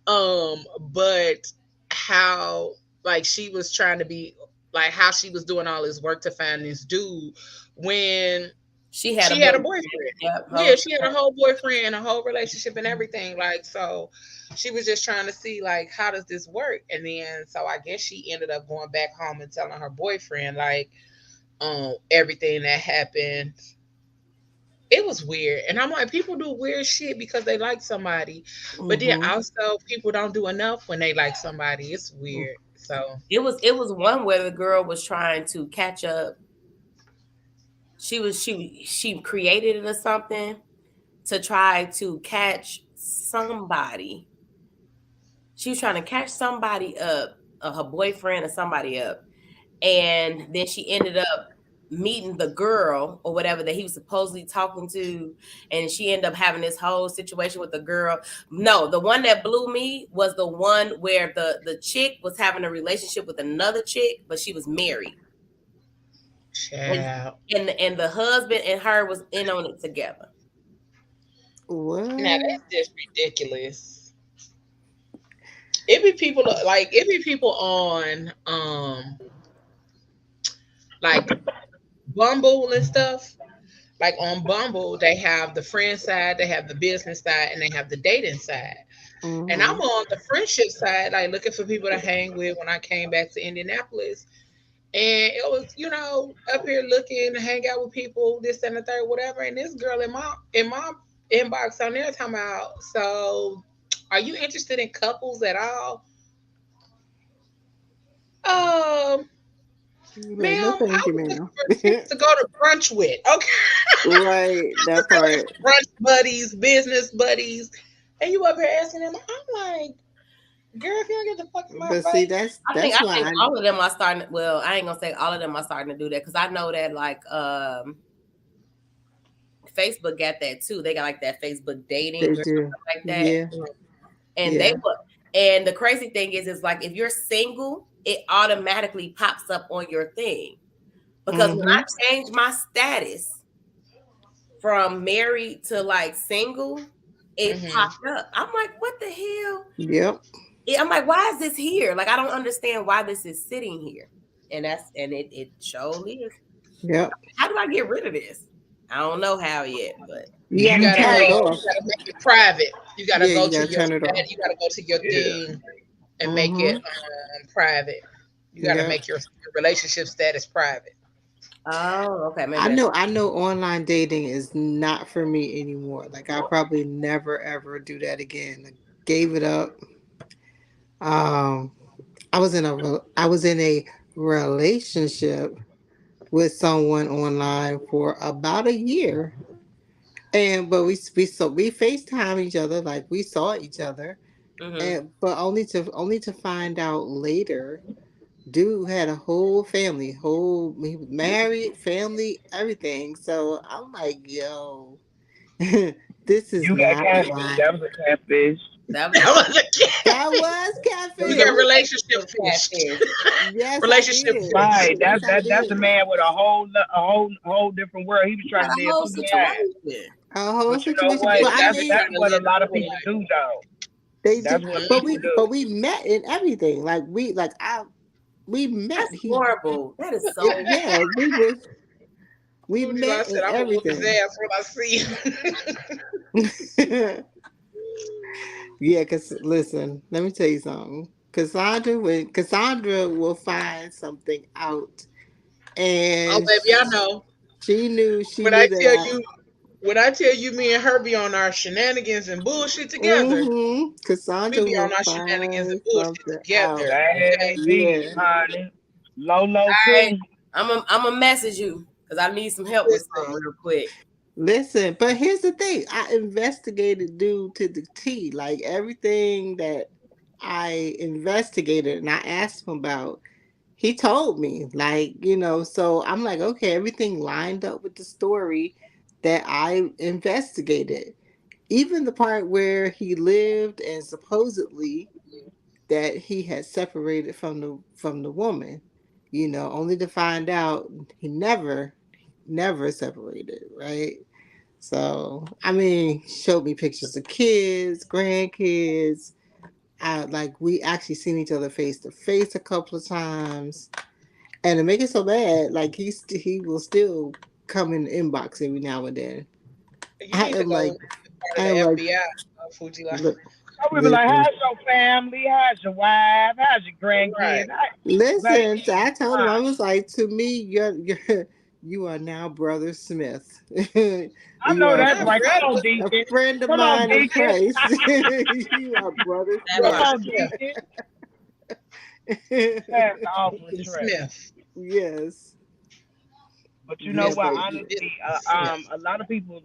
But how like she was trying to be like how she was doing all this work to find this dude when She had a she had a boyfriend. boyfriend. Yep. Yeah, she had a whole boyfriend, a whole relationship, and everything. Like, so she was just trying to see like how does this work, and then so I guess she ended up going back home and telling her boyfriend like everything that happened. It was weird. And I'm like, people do weird shit because they like somebody. But then also people don't do enough when they like somebody. It's weird. So it was one where the girl was trying to catch up. She created it or something to try to catch somebody. She was trying to catch somebody up, her boyfriend or somebody up. And then she ended up meeting the girl or whatever that he was supposedly talking to, and she ended up having this whole situation with the girl. No, the one that blew me was the one where the chick was having a relationship with another chick, but she was married. Child. And the husband and her was in on it together. What? Now that's just ridiculous. It be people on like Bumble and stuff. Like on Bumble, they have the friend side, they have the business side, and they have the dating side. And I'm on the friendship side, like looking for people to hang with when I came back to Indianapolis. And it was, up here looking to hang out with people, this and the third, whatever. And this girl in my inbox on there talking about, so are you interested in couples at all? Like, no, Ma'am, I thank you, was looking ma'am. for chicks to go to brunch with. Okay. Right, that part. Brunch buddies, business buddies. And you up here asking them, I'm like, girl, if you don't get the fuck in my But face. see, that's I think why all of them are starting. Well, I ain't gonna say all of them are starting to do that because I know that like Facebook got that too. They got like that Facebook dating they or do. something like that. Yeah. And Yeah. and the crazy thing is like if you're single, it automatically pops up on your thing. Because when I changed my status from married to like single, it popped up. I'm like, what the hell? Yep. I'm like, why is this here? Like, I don't understand why this is sitting here. And it surely is. Yep. How do I get rid of this? I don't know how yet, but you gotta turn it off. You gotta make it private. You gotta go to your turn it off. You gotta go to your thing and make it private. You gotta make your relationship status private. Oh, okay. Maybe I know online dating is not for me anymore. Like I'll probably never ever do that again. I gave it up. I was in a relationship with someone online for about a year. But we FaceTime each other, like we saw each other. But only to find out later, dude had a whole family, he was married, family, everything. So I'm like, yo, this is You got not catfish. my. That was a catfish. That was a catfish. That was catfish. You got relationship fish. Yes, relationship fish. Right. That's a man with a whole different world. He was trying to live through the eyes. A whole But you know situation. what? But That's what a lot of people do, though. They That's do. what But people do. we met in everything. We met. That's horrible. That is so. Yeah, we met in I'm gonna whoop his everything. ass when I see him. Yeah, because listen, let me tell you something. Cassandra will find something out, and Oh, baby, I know. she knew When I that tell you, me and her be on our shenanigans and bullshit together. Cassandra We be on will our shenanigans and find bullshit something together. out. Okay? Baby, honey. Low All right, key. I'm gonna message you because I need some help with something real quick. Listen, but here's the thing. I investigated dude to the T. Like everything that I investigated and I asked him about, he told me. Like, so I'm like, okay, everything lined up with the story that I investigated. Even the part where he lived and supposedly that he had separated from the woman, only to find out he never separated, right? So, I mean, showed me pictures of kids, grandkids. We actually seen each other face to face a couple of times, and to make it so bad, like he will still come in the inbox every now and then. You I need to am go like, part of I the am like, FBI, Fuji. Like, look, I would be like, listen, how's your family? How's your wife? How's your grandkids? right. Baby, listen. So I told him, fine. I was like, to me, you are now Brother Smith. I You know are that's Not right. Come on, brother. a Deacon. friend of Come on, mine in Deacon. Christ. You are Brother That Come Smith. Brother on, Smith. Deacon. Pass the offering Deacon tray. Smith. Yes. But you know Yeah, what? but Honestly, Smith. a lot of people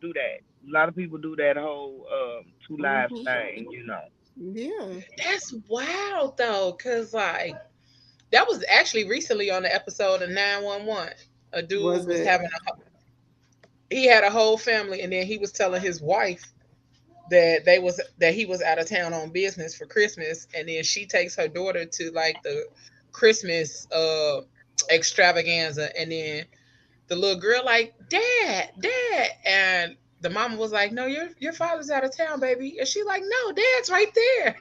do that. A lot of people do that whole two lives hmm thing. You know. yeah. That's wild though, cause like that was actually recently on the episode of 911. A dude Was was it? he had a whole family, and then he was telling his wife that he was out of town on business for Christmas, and then she takes her daughter to like the Christmas extravaganza, and then the little girl like, dad, and the mama was like, no, your father's out of town, baby, and she like, no, dad's right there.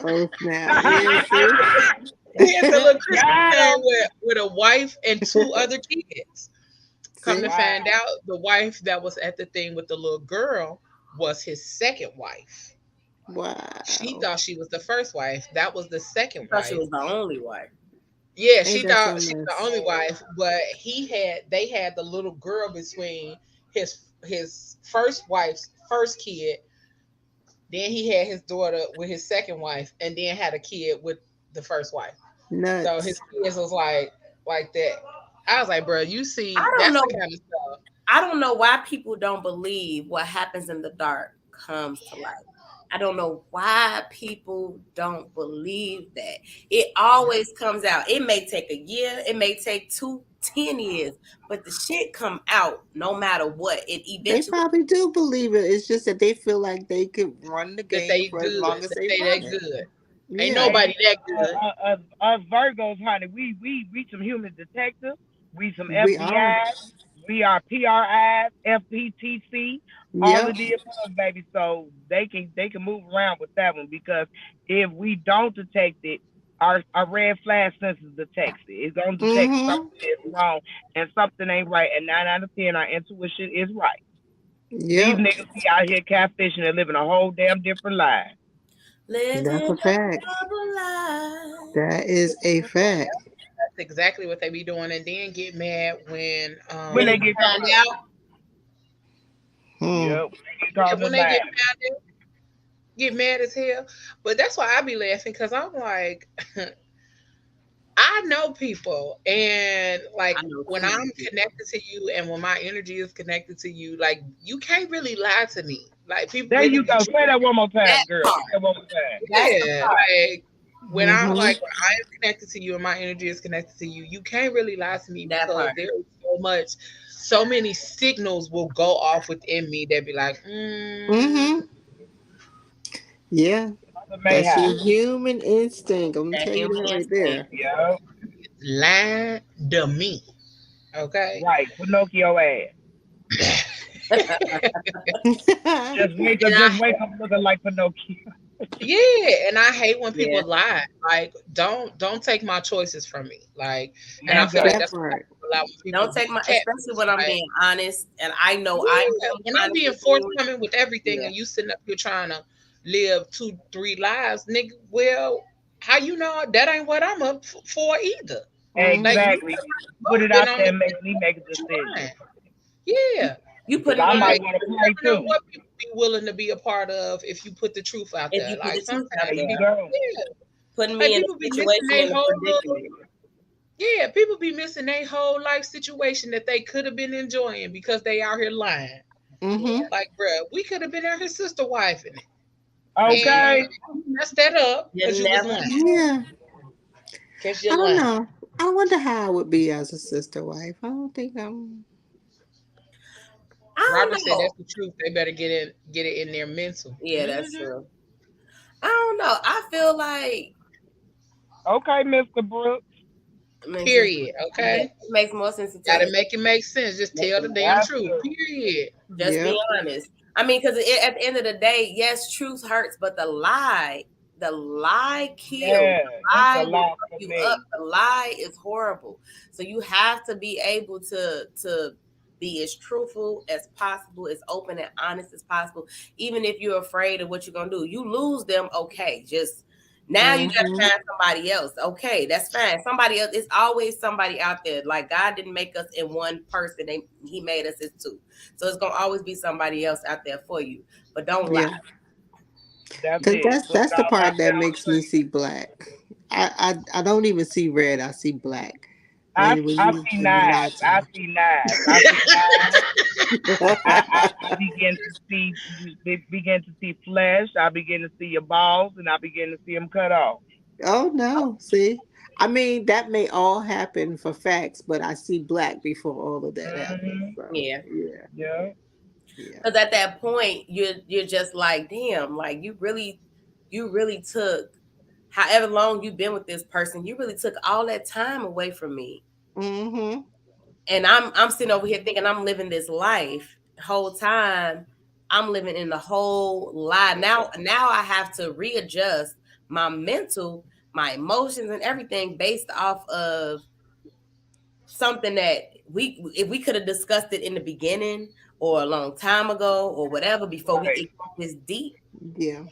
Oh snap! Yeah, see. He had the little Christmas Got thing him. with a wife and two other kids. Come to See. Wow. find out, the wife that was at the thing with the little girl was his second wife. She Wow. thought she was the first wife. That was the I second thought she wife. was the only wife. Yeah, Ain't she that thought she something was the else? only wife, but they had the little girl between his first wife's first kid. Then he had his daughter with his second wife, and then had a kid with the first wife. So his Nuts. kids was like that. I was like, bro, you I see, don't that's know. the kind of stuff I don't know why people don't believe what happens in the dark comes to light. I don't know why people don't believe that. It always comes out. It may take a year, it may take 10 years, but the shit come out no matter what. It They eventually. probably do believe it. It's just that they feel like they could run the that game they for as good, long as that they they run it. good. Ain't Yeah. nobody Hey, that good. us Virgos, honey, we some human detectives. We some We are. FBI. We are PRIs, FPTC, all Yep. of the above, baby. So they can move around with that one because if we don't detect it, our red flag sensors detects it. It's gonna detect Mm-hmm. something is wrong and something ain't right. And 9 out of 10, our intuition is right. These Yep. niggas be out here catfishing and living a whole damn different life. Living That's a a fact. double life. That is a fact. That's exactly what they be doing, and then get mad When When they it's get found caught. out, Hmm. Yep, when they get caught in the when they lie. get mad as hell. But that's why I be laughing, because I'm like, I know people, and I like know when too many I'm people. connected to you, and when my energy is connected to you, like you can't really lie to me. Like people There really you be go. Say that one more time, That girl. Say part. that one more time. That's the yeah, part. like when Mm-hmm. I am connected to you and my energy is connected to you, you can't really lie to me, That because part. there is so many signals will go off within me that be like, Mm-hmm. Yeah. Mother That's Mayhem. your human instinct. I'm gonna That tell you human that right instinct. there. Yep. lie to me. Okay. Right. Pinocchio ass. And Just wake up looking like Pinocchio. yeah, and I hate when Yeah. people lie. Like, don't take my choices from me. Like, and I feel Bingo. like That that's what part. happens a lot when people Don't take be my, especially catfish. when I'm Like, being honest, and I know I'm yeah, being when I'm honest being with you. forthcoming with everything, Yeah. and you sitting up here trying to live 2, 3 lives, nigga. Well, how you know that ain't what I'm up for either? Like, Mm-hmm. you Exactly. Put both it been out on there the and make me make a what you decision. lying. Yeah, You Because putting I me in might like want to you play never know too. what people be willing to be a part of if you put the truth out if there. you put Like the truth out There sometimes you there, people, go. yeah, putting like me in people a be missing situation their in a whole little predicament. Yeah, people be missing their whole life situation that they could have been enjoying because they out here lying. Mm-hmm. Like, bruh, we could have been out here sister wifing it. And Okay. you messed that up because You you was never lying. Yeah. Because I you're don't lying. know. I wonder how I would be as a sister wife. I don't think I'm. I Robert don't said know. that's the truth. They better get it in their mental. Yeah, that's true. I don't know. I feel like Okay, Mr. Brooks. it makes sense. Period. Yeah, Okay? it makes more sense to tell Gotta the make it make sense. Just tell the damn That's truth. true. Period. just be Yep. honest. I mean, because at the end of the day, yes, truth hurts, but the lie kills. Yeah, The it's lie a will lot fuck for you up. me. The lie is horrible. So you have to be able to be as truthful as possible, as open and honest as possible. Even if you're afraid of what you're gonna do, you lose them. Okay, just now you gotta Mm-hmm. find somebody else. Okay, that's fine. Somebody else. It's always somebody out there. Like God didn't make us in one person. He made us as two. So it's gonna always be somebody else out there for you. But don't lie. Yeah. That's Because it. that's Put it that's the all out part there that on the makes me see table. black. I don't even see red. I see black. When I you see when you lie knives. to I me. see knives. I see knives. I begin to see flesh. I begin to see your balls, and I begin to see them cut off. Oh no, see? I mean, that may all happen for facts, but I see black before all of that happens. Hmm. So Yeah. yeah, Yeah. yeah. Because at that point, you're just like, damn, like you really took however long you've been with this person, you really took all that time away from me. Mm-hmm. And I'm sitting over here thinking I'm living this life. Whole time I'm living in the whole lie. Now I have to readjust my mental, my emotions and everything based off of something that if we could have discussed it in the beginning or a long time ago or whatever before we Right. get this deep. Yeah.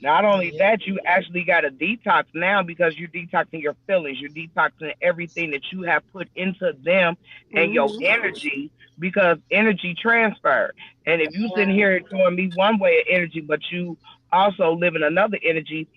Not only Yeah. that, you actually got to detox now because you're detoxing your feelings. You're detoxing everything that you have put into them and your Mm-hmm. energy because energy transfer. And if you sitting here showing me one way of energy, but you also live in another energy,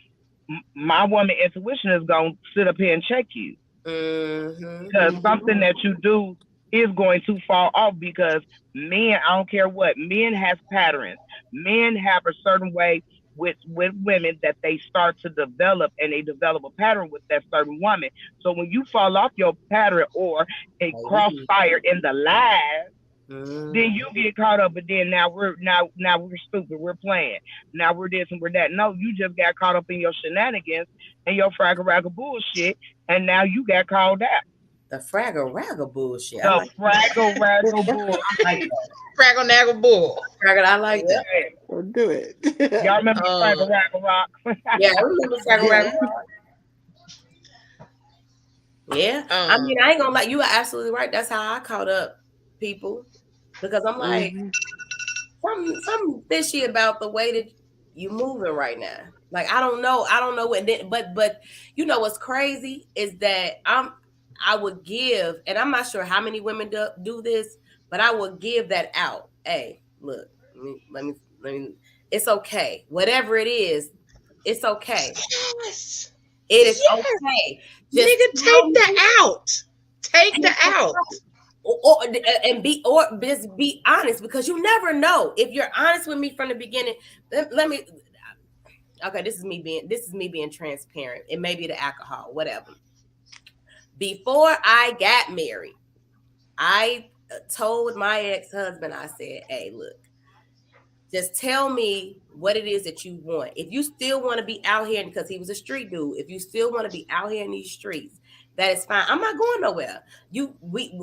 my woman intuition is going to sit up here and check you Mm-hmm. because Mm-hmm. something that you do is going to fall off because men, I don't care what, men has patterns. Men have a certain way with women that they start to develop and they develop a pattern with that certain woman. So when you fall off your pattern or a Maybe. crossfire in the lies, Mm-hmm. then you get caught up and then now we're stupid, we're playing. Now we're this and we're that. No, you just got caught up in your shenanigans and your fraggle raggle bullshit and now you got called out. The fraggle raggle bullshit. I The like fraggle raggle I like bullshit. that. Fraggle Naggle Bull. Fraggle, I like that. Yeah. Don't do it. Y'all remember Um, Fraggle Raggle Rock? Yeah, I remember fraggle Yeah. raggle. Yeah. I um, mean, I ain't gonna lie, you are absolutely right. That's how I caught up people. Because I'm like, Mm-hmm. something fishy about the way that you moving right now. Like I don't know what. But you know what's crazy is that I would give, and I'm not sure how many women do this, but I would give that out. Hey, look, let me. It's okay, whatever it is, it's okay. yes. It is Yes. okay. Just Nigga, take the out. Take the out. and just be honest because you never know if you're honest with me from the beginning. Let me okay, this is me being transparent. It may be the alcohol, whatever. Before I got married, I told my ex-husband, I said, hey, look, just tell me what it is that you want. If you still want to be out here, because he was a street dude, if you still want to be out here in these streets, that is fine. I'm not going nowhere.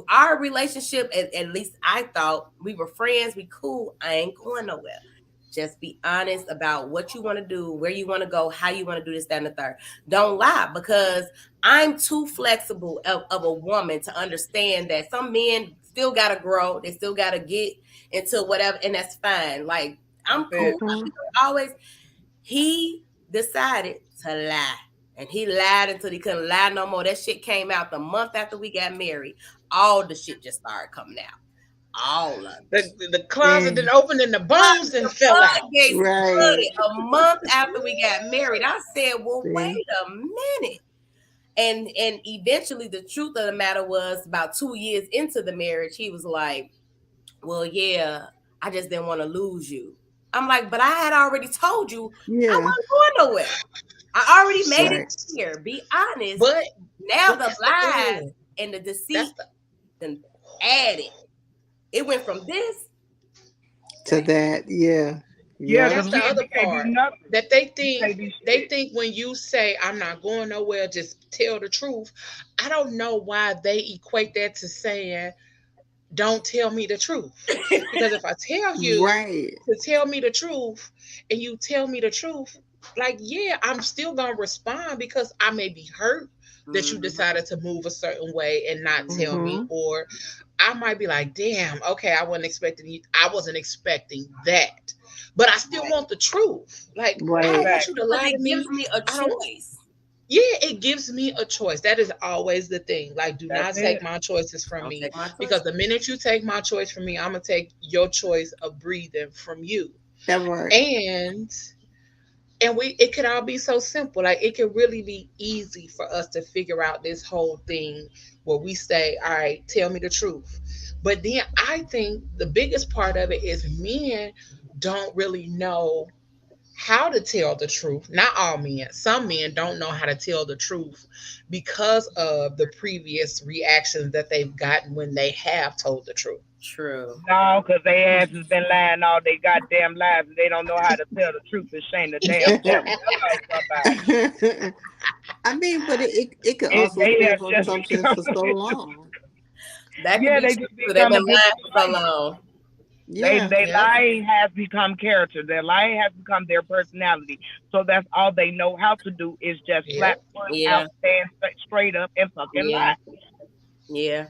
Our relationship, at least I thought we were friends, we cool. I ain't going nowhere. Just be honest about what you want to do, where you want to go, how you want to do this, that, and the third. Don't lie because I'm too flexible of a woman to understand that some men still got to grow. They still got to get into whatever, and that's fine. Like, I'm cool. Mm-hmm. Always, he decided to lie. And he lied until he couldn't lie no more. That shit came out the month after we got married. All the shit just started coming out. All of it. The closet Yeah. that opened and the bones The and fell out. floodgates Right. flooded a month after we got married. I said, well, wait See? a minute. And eventually the truth of the matter was about 2 years into the marriage, he was like, well, yeah, I just didn't want to lose you. I'm like, but I had already told you I wasn't going nowhere. I already made it clear. Be honest. But now the lies and the deceit then added. It went from this to that. Yeah. Yeah, that's because the we other can't do part nothing. that they think when you say I'm not going nowhere, just tell the truth. I don't know why they equate that to saying don't tell me the truth. Because if I tell you Right. to tell me the truth and you tell me the truth, like, yeah, I'm still going to respond because I may be hurt that you decided to move a certain way and not tell me, or I might be like, damn, okay, I wasn't expecting that. But I still want the truth. Like, I don't want you to lie to me. Gives me a choice. Yeah, it gives me a choice. That is always the thing. Like, do not take my choices from me. Because the minute you take my choice from me, I'm gonna take your choice of breathing from you. That right. And it could all be so simple. Like, it could really be easy for us to figure out this whole thing where we say, all right, tell me the truth. But then I think the biggest part of it is men don't really know how to tell the truth. Not all men. Some men don't know how to tell the truth because of the previous reactions that they've gotten when they have told the truth. True. No, because they ass has been lying all they goddamn lives, and they don't know how to tell the truth and shame the damn devil. I mean, but it could also stand for assumptions for so long. That could be true. They've been lying for so long. Yeah. They lying has become character. Their lying has become their personality. So that's all they know how to do is just flat out, stand straight up and fucking lie. Yeah.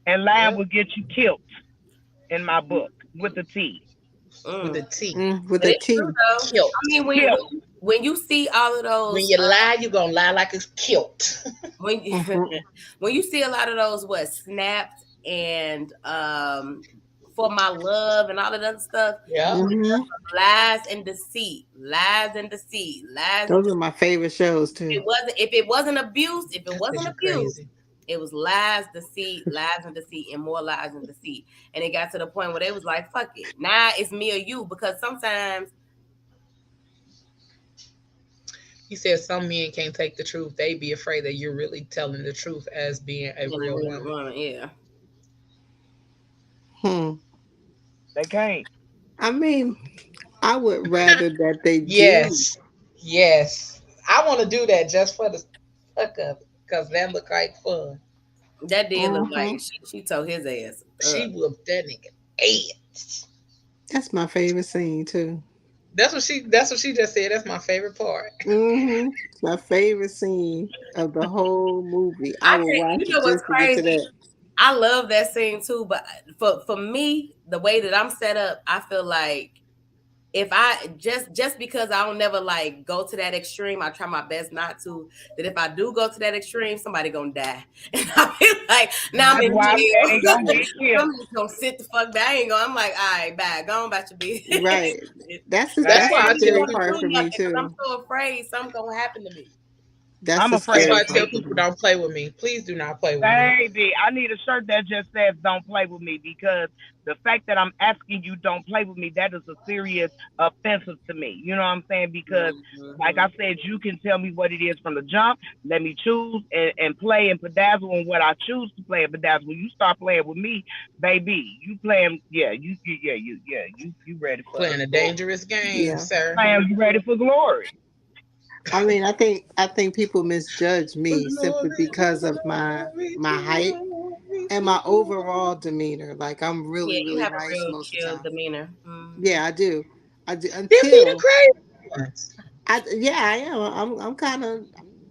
And lying will get you killed in my book with the T. With the T. With the T. Killed. I mean, when you see all of those, when you lie, you're gonna lie like it's killed. when you see a lot of those snaps and for my love and all of that stuff, lies and deceit. Those are my favorite shows too. If it wasn't abuse, it was lies, deceit, and more lies and deceit. And it got to the point where they was like, fuck it. Now it's me or you, because sometimes he said some men can't take the truth. They be afraid that you're really telling the truth as being a real woman. Yeah. They can't. I mean, I would rather that they do. Yes. I want to do that just for the fuck of it, because that look like fun. That did look like she told his ass. She whooped that nigga ass. That's my favorite scene too. That's what she just said. That's my favorite part. It's my favorite scene of the whole movie. I will watch it just to get to that. I love that scene too, but for me, the way that I'm set up, I feel like if I just because I don't never like go to that extreme, I try my best not to. That if I do go to that extreme, somebody gonna die, and I feel like now I'm in jail. I'm just gonna sit the fuck down. I'm like, all right, bye, go on about your business. Right. That's why I tell hard for me too. I'm so afraid something's gonna happen to me. I'm afraid. That's why I tell people don't play with me. Please do not play with me. Baby, I need a shirt that just says don't play with me, because the fact that I'm asking you don't play with me, that is a serious offensive to me. You know what I'm saying? Because like I said, you can tell me what it is from the jump. Let me choose and play and bedazzle on what I choose to play and bedazzle. When you start playing with me, baby, you playing, you ready for playing a dangerous game, sir. You ready for glory. I mean, I think people misjudge me simply because of my height and my overall demeanor. Like, I'm really have nice a real most chill of the time. demeanor. Yeah, I do. Until I am. I'm kind of.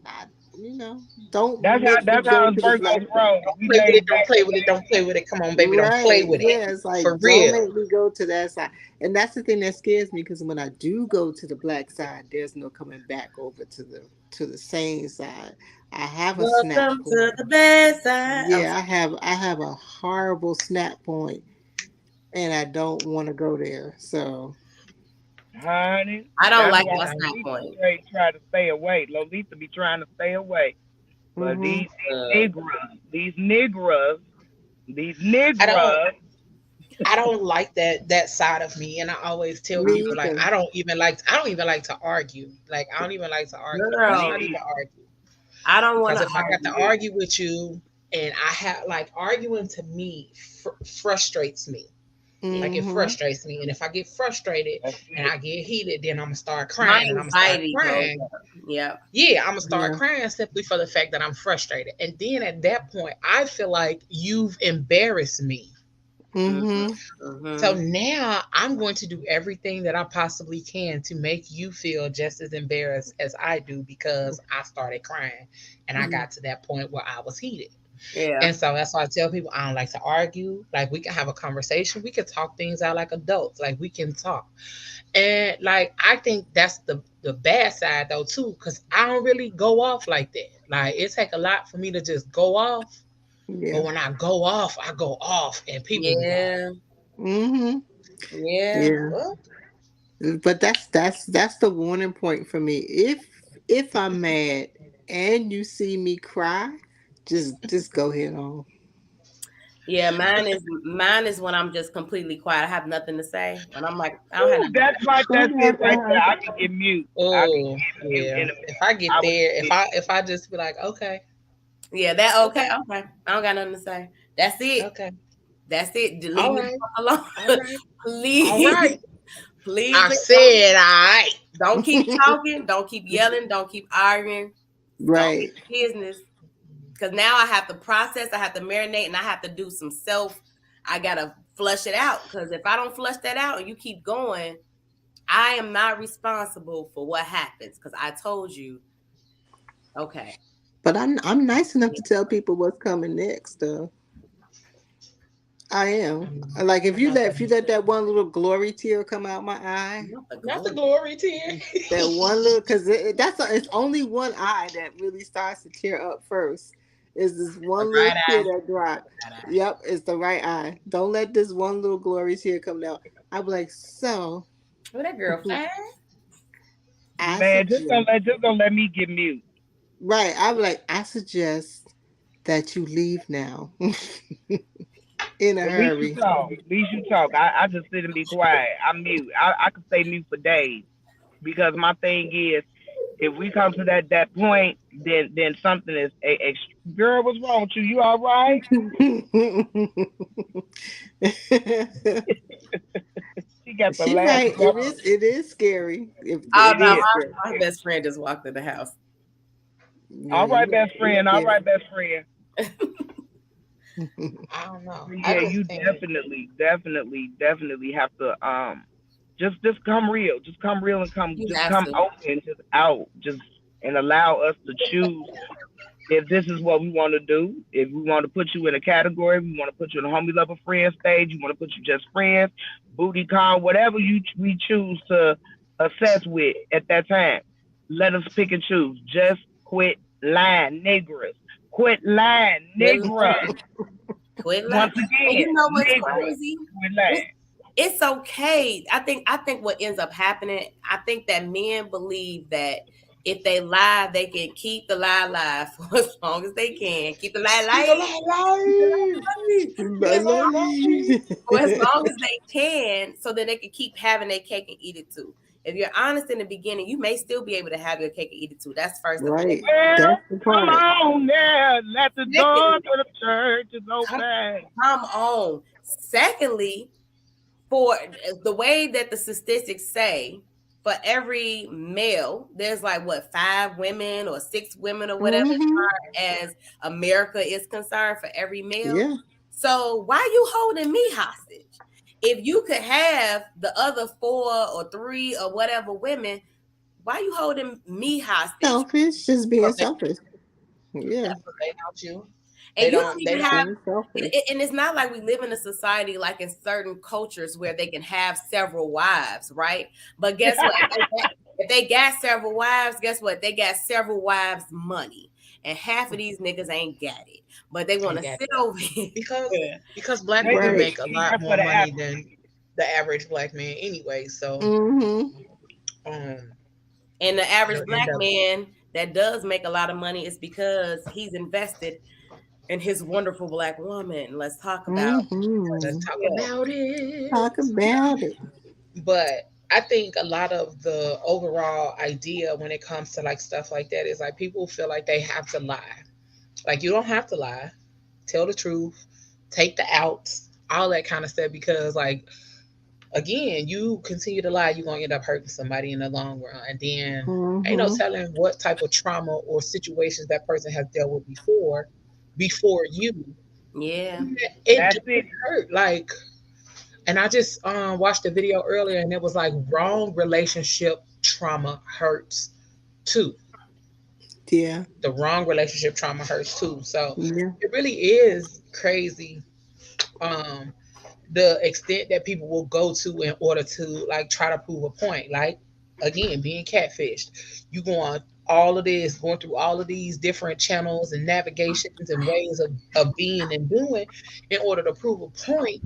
I'm not. Don't. That's how it's working. Don't play with it. Come on, baby, don't play with it. Yeah, it's like, for real. Don't make me go to that side. And that's the thing that scares me, because when I do go to the black side, there's no coming back over to the same side. I have a snap point. To the best side. Yeah, I have a horrible snap point, and I don't want to go there. So, honey, I don't like my snap point. Try to stay away. Lolita be trying to stay away. But Mm-hmm. these niggas, I don't I don't like that side of me, and I always tell Me people like either. I don't even like to argue. Like I don't even like to argue. Let's Girl, not even argue. I don't want Because to if I got to argue. argue with you, and I have like arguing to me frustrates me. Like it Mm-hmm. frustrates me, and if I get frustrated that's and it. I get heated, then I'm gonna start My crying, and I'm gonna start anxiety goes crying. up. Yep. Yeah, I'm gonna start Yeah. crying simply for the fact that I'm frustrated, and then at that point, I feel like you've embarrassed me. Mm-hmm. So Mm-hmm. now I'm going to do everything that I possibly can to make you feel just as embarrassed as I do because I started crying and I got to that point where I was heated. Yeah. And so that's why I tell people I don't like to argue. Like we can have a conversation, we can talk things out like adults. Like we can talk. And like I think that's the bad side though too, because I don't really go off like that. Like it take a lot for me to just go off. But Yeah. when I go off, and people be like, Yeah. Mm-hmm. Yeah. Yeah. "What?" But that's the warning point for me. If I'm mad and you see me cry, just go ahead on. Yeah. Mine is when I'm just completely quiet. I have nothing to say. When I'm like, I don't have Ooh, nothing to that's say. like that's it right there. Uh-huh. I can get mute. I can Oh get mute yeah. in a minute. If I get I was there, get if I just be like, okay, Yeah, that okay, okay. Okay. I don't got nothing to say. That's it. okay, That's it. Leave all me the right, fuck alone. all right, all Please. right. Please I said, all right. don't keep talking. Don't keep yelling. Don't keep arguing. Go on Right. business. Because now I have to process, I have to marinate, and I have to do some I gotta flush it out. Because if I don't flush that out and you keep going, I am not responsible for what happens. Because I told you, okay. But I'm nice enough to tell people what's coming next though. I am. Like I'm not that if you let that one little glory tear come out my eye, Not the not the glory. glory tear. that one little because it's only one eye that really starts to tear up first. Is this The one little right tear eye. that drop? Right eye. Yep, it's the right eye. Don't let this one little glory tear come down. I'll be like, so Oh, that girl fine. I man, suggest just don't let me get mute. right. I'll be like, I suggest that you leave now in a At least you hurry. talk. At least you talk. I just sit and be quiet. I'm mute. I could stay mute for days because my thing is, if we come to that point, then something is girl. What's wrong with you? You all right? She got the She last right. laugh. It is scary. If Oh it no, is Yeah. scary. my best friend just walked in the house. Yeah, All right, best you friend. All right, best friend. I don't know. I Yeah, just you think definitely have to just come real. You Just have come to. open, just out, just and allow us to choose if this is what we want to do. If we want to put you in a category, we want to put you in a homie lover friend stage, you want to put you just friends, booty call, whatever we choose to assess with at that time. Let us pick and choose. Just quit lying, niggers. Quit lying, Quit nigger. lying. Quit lying. Once And again, you know what's nigger. crazy? Quit lying. It's okay. I think what ends up happening, I think that men believe that if they lie, they can keep the lie alive for as long as they can. Keep the lie keep a alive. lot Keep the alive. lie Keep a alive. lot alive. For as long as they can, so that they can keep having their cake and eat it too. If you're honest in the beginning, you may still be able to have your cake and eat it too. That's first and foremost. Right. Well, That's the come part. on now. Let the door Secondly, to the church is come, open. come on. Secondly, for the way that the statistics say, for every male, there's like what 5 women or 6 women or whatever, as Hmm. far as America is concerned, for every male. Yeah. So why are you holding me hostage? If you could have the other 4 or 3 or whatever women, why are you holding me hostage? Selfish. Just being Because they, selfish. Yeah. they don't you. And They you don't don't. They even don't. have, Being selfish. and it's not like we live in a society like in certain cultures where they can have several wives, right? But guess what? If they got several wives, guess what? They got several wives' money. And half of these niggas ain't got it. But they want Ain't to got sit it. over here. Because black They women just Right. make a be lot there more for the money apple. than the average black man anyway. So Hmm. um And the average it'll black end up man, that does make a lot of money is because he's invested in his wonderful black woman. Let's talk about Let's talk yeah. about it. Talk about it. But I think a lot of the overall idea when it comes to like stuff like that is like people feel like they have to lie. Like you don't have to lie. Tell the truth. Take the outs. All that kind of stuff because like again, you continue to lie, you're gonna end up hurting somebody in the long run. And then ain't no telling what type of trauma or situations that person has dealt with before you. Yeah. It That's do it. hurt. Like and I just watched a video earlier and it was like wrong relationship trauma hurts too. Yeah. The wrong relationship trauma hurts too. So Yeah. it really is crazy. Um the extent that people will go to in order to like try to prove a point. Like again, being catfished, you go on all of this, going through all of these different channels and navigations and ways of being and doing in order to prove a point.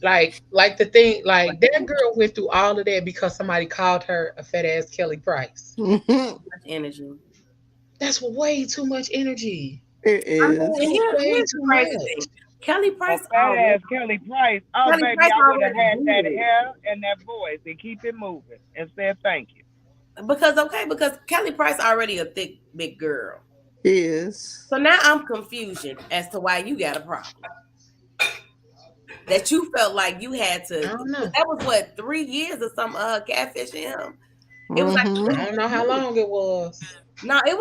Like the thing, like that girl went through all of that because somebody called her a fat ass Kelly Price. Much energy. That's way too much energy. It I mean, is. Way here's the too crazy much. thing. Kelly A Price fat already ass Kelly Price. Oh, Kelly baby, Price I would have already had that did. hair and that voice and keep it moving and said thank you. Because Kelly Price already a thick big girl. It is. So now I'm confusion as to why you got a problem. That you felt like you had to. I don't know. That was what 3 years or some catfishing him. It was like I don't know how long it was. no, it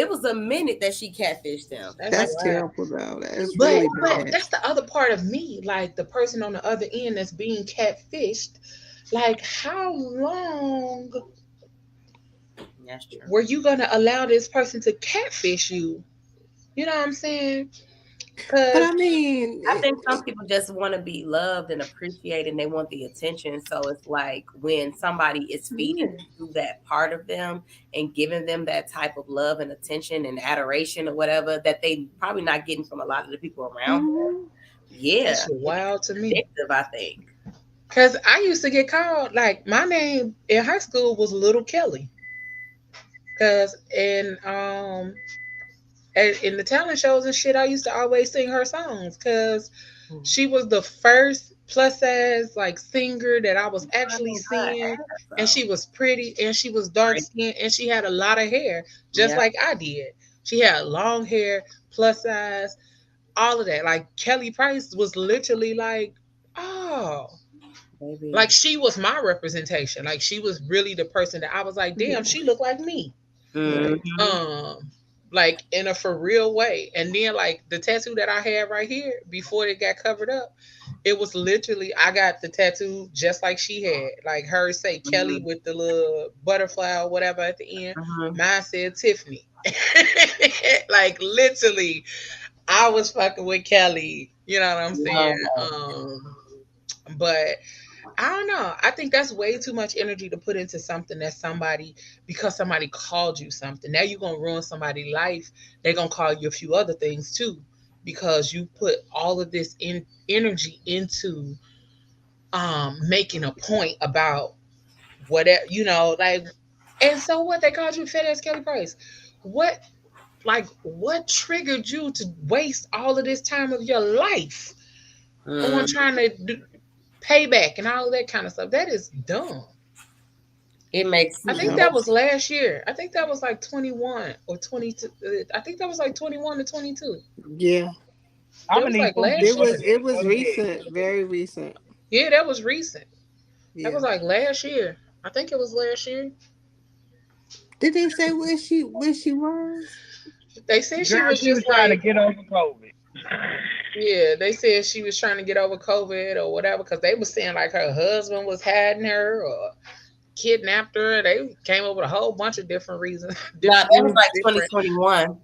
was a minute that she catfished him. That's That's wild. terrible though. That's But really but bad. that's the other part of me, like the person on the other end that's being catfished. Like how long That's true. were you gonna allow this person to catfish you? You know what I'm saying? But Because I mean, I think some people just want to be loved and appreciated and they want the attention. So it's like when somebody is feeding you that part of them and giving them that type of love and attention and adoration or whatever that they probably not getting from a lot of the people around them. Yeah. that's wild to me. Addictive, I think. Because I used to get called, like, my name in high school was Little Kelly. Because in the talent shows and shit, I used to always sing her songs because she was the first plus size like singer that I was actually seeing, and she was pretty and she was dark skinned and she had a lot of hair, just like I did. She had long hair, plus size, all of that. Like Kelly Price was literally like, oh, Maybe. like she was my representation. Like she was really the person that I was like, damn, she looked like me. Like in a for real way. And then like the tattoo that I had right here before it got covered up, it was literally I got the tattoo just like she had. Like hers say Kelly with the little butterfly or whatever at the end. Mine said Tiffany. Like literally, I was fucking with Kelly. You know what I'm saying? But I don't know. I think that's way too much energy to put into something that somebody, because somebody called you something. Now you're going to ruin somebody's life. They're going to call you a few other things too, because you put all of this energy into making a point about whatever, like, and so what? They called you fat ass Kelly Price. What, what triggered you to waste all of this time of your life on trying to payback and all of that kind of stuff? That is dumb. It makes I think that was last year. I think that was like 21 or 22. I think that was like 21 to 22. Yeah. It was like last year. It was recent, very recent. Yeah, that was recent. Yeah. That was like last year. I think it was last year. Did they say where she was? They said she Girl, was just trying to like, get over COVID. yeah, they said she was trying to get over COVID or whatever, because they were saying like her husband was hiding her or kidnapped her. They came up with a whole bunch of different reasons. That was like 2021.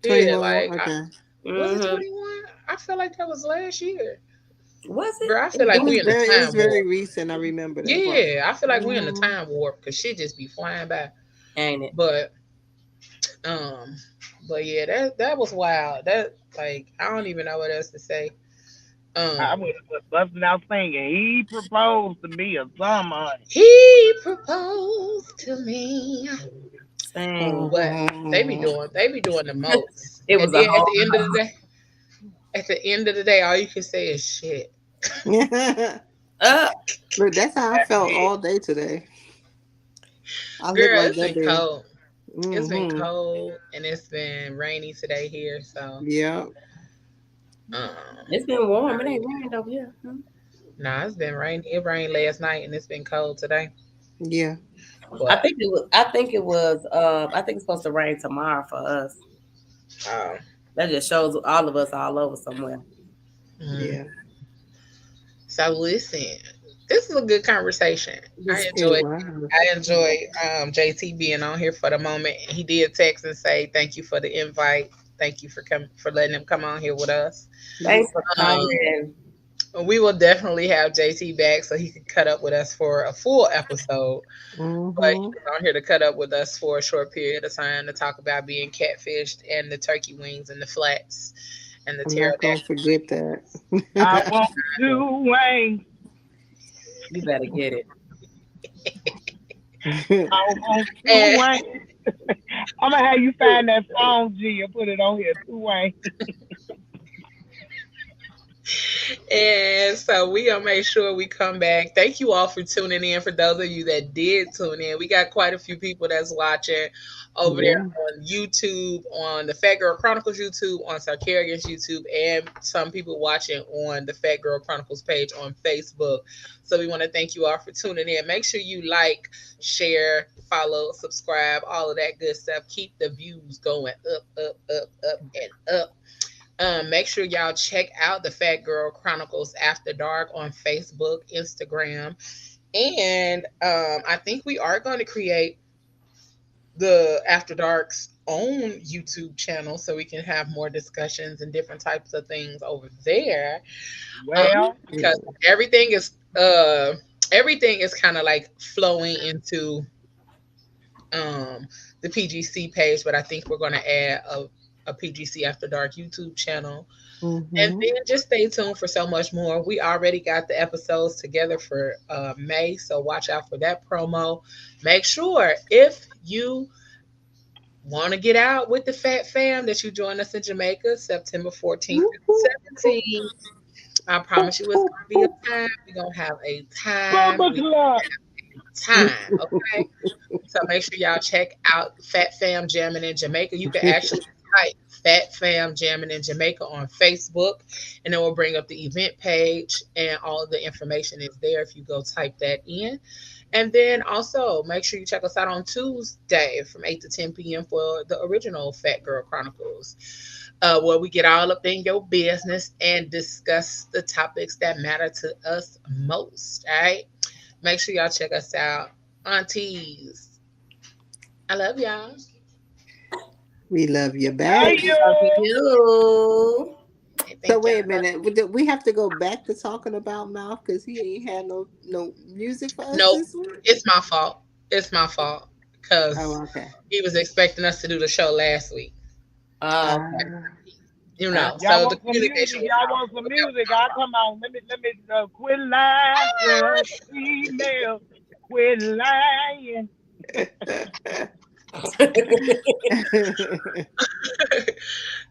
Yeah, like okay. Was it 21? I feel like that was last year. Was it? Girl, I feel like we're in a time warp. It's very recent. I remember that. Yeah, I feel like we're in a time warp because shit just be flying by. Ain't it? But yeah, that was wild. That, like, I don't even know what else to say. I was busting out singing. He proposed to me or something, honey. He proposed to me. Dang. But they be doing the most. It And was a then whole. at the end of the day, all you can say is shit. Uh, Look, that's how I felt all day today. I look Girl, like it's that been day. cold. It's been cold and it's been rainy today here. So Yeah. it's been warm. It ain't rained over here. nah, it's been rainy. It rained last night and it's been cold today. Yeah. I But think it was. I think it was. I think it's supposed to rain tomorrow for us. um, That just shows all of us all over somewhere. mm. Yeah. So listen, this is a good conversation. It was. I enjoy JT being on here for the moment. He did text and say thank you for the invite. Thank you for letting him come on here with us. Thanks for Um, coming. we will definitely have JT back so he can cut up with us for a full episode. But he Mm-hmm. was on here to cut up with us for a short period of time to talk about being catfished and the turkey wings and the flats and the I'm not gonna pterodactyl. forget that. I want two wings. You better get it. I want two And, wings. I'm gonna have you find that song, G, and put it on here. Two wings. and so we gonna make sure we come back. Thank you all for tuning in. For those of you that did tune in, we got quite a few people that's watching over there Yeah. on YouTube, on the Fat Girl Chronicles YouTube, on Sarkarian's YouTube, and some people watching on the Fat Girl Chronicles page on Facebook. So we want to thank you all for tuning in. Make sure you like, share, follow, subscribe, all of that good stuff. Keep the views going up, up, up, up, and up. Make sure y'all check out the Fat Girl Chronicles After Dark on Facebook, Instagram, and I think we are going to create the After Dark's own YouTube channel so we can have more discussions and different types of things over there. Well, Because everything is kind of like flowing into the PGC page, but I think we're going to add a PGC After Dark YouTube channel. And Mm-hmm. then just stay tuned for so much more. We already got the episodes together for May, so watch out for that promo. Make sure if you want to get out with the Fat Fam that you join us in Jamaica September 14th and 17th. I promise you it's going to be a time. We're going to have a time. Bubba Club. Okay? So make sure y'all check out Fat Fam Jamming in Jamaica. You can actually type Fat Fam Jamming in Jamaica on Facebook, and it will bring up the event page, and all of the information is there if you go type that in. And then also make sure you check us out on Tuesday from 8 to 10 p.m. for the original Fat Girl Chronicles, where we get all up in your business and discuss the topics that matter to us most. All right. Make sure y'all check us out. Aunties, I love y'all. We love you Hey, back. you. Love you. So wait a minute. We have to go back to talking about Mouth because he ain't had no music for us Nope, this week. it's my fault. It's my fault because Oh, okay. he was expecting us to do the show last week. Uh, Y'all So the want some communication music? was Y'all off. want some music? I come on. Let me quit lying, female. Quit lying.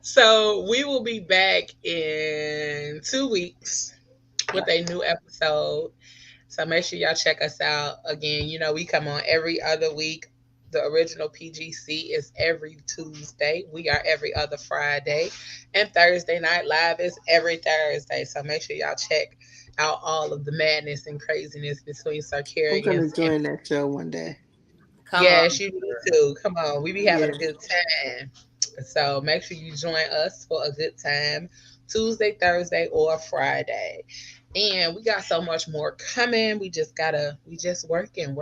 So we will be back in 2 weeks with a new episode. So make sure y'all check us out. Again, we come on every other week. The original PGC is every Tuesday. We are every other Friday. And Thursday Night Live is every Thursday. So make sure y'all check out all of the madness and craziness between I'm gonna Sarkarians and join that show one day. come on. yes, you need to. Come on. We be having Yeah. a good time. So make sure you join us for a good time Tuesday, Thursday, or Friday. And we got so much more coming. We just working.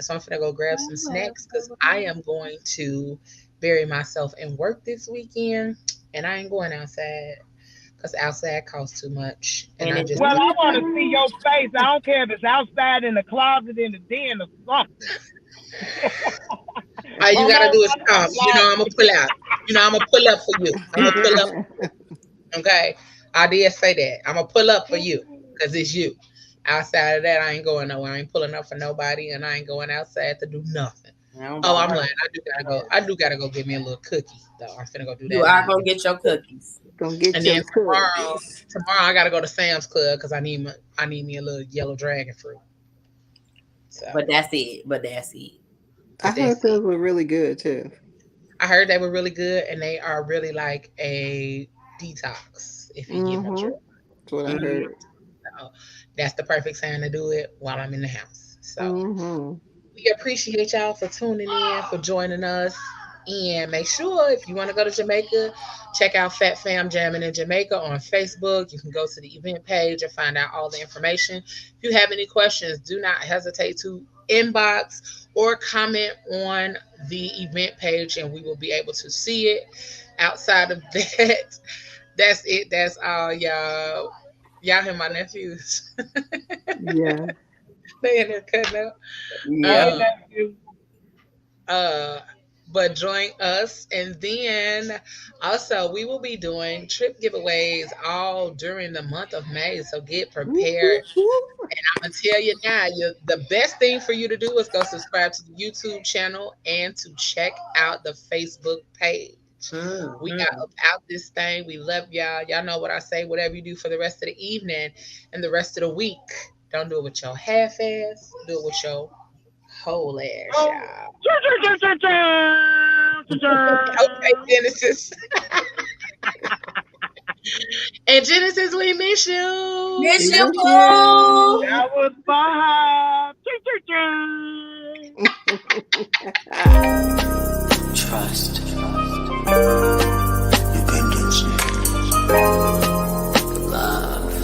So I'm gonna go grab some snacks because I am going to bury myself in work this weekend. And I ain't going outside because outside costs too much. And And I it's just Well, I want to see your face. I don't care if it's outside in the closet, in the den, or something. all you Come gotta on, do is come come. on. I'm gonna pull out. I'm gonna pull up for you. I'm gonna pull up. Okay, I did say that. I'm gonna pull up for you because it's you. Outside of that, I ain't going nowhere. I ain't pulling up for nobody, and I ain't going outside to do nothing. Oh, I'm lying. I do gotta go get me a little cookie though. I'm finna go do that. You are gonna get your cookies. Gonna get And your then cookies. tomorrow I gotta go to Sam's Club because I need me a little yellow dragon fruit. So, But that's it. I heard those were really good too. I heard they were really good, and they are really like a detox if you give them. That's what I heard. So that's the perfect time to do it while I'm in the house. So we appreciate y'all for tuning in, for joining us. And make sure if you want to go to Jamaica, check out Fat Fam Jamming in Jamaica on Facebook. You can go to the event page and find out all the information. If you have any questions, do not hesitate to inbox or comment on the event page, and we will be able to see it. Outside of that, that's it. That's all, y'all. Y'all hear my nephews? Yeah. They in there cutting up. Yeah. But join us, and then also we will be doing trip giveaways all during the month of May. So get prepared. And I'm gonna tell you now, the best thing for you to do is go subscribe to the YouTube channel and to check out the Facebook page. We got up out this thing. We love y'all. Y'all know what I say. Whatever you do for the rest of the evening and the rest of the week, don't do it with your half ass. Do it with your whole ass, y'all. Okay, Genesis. And Genesis, we miss you. Miss you. That was Bob. Trust. Dependency. Love.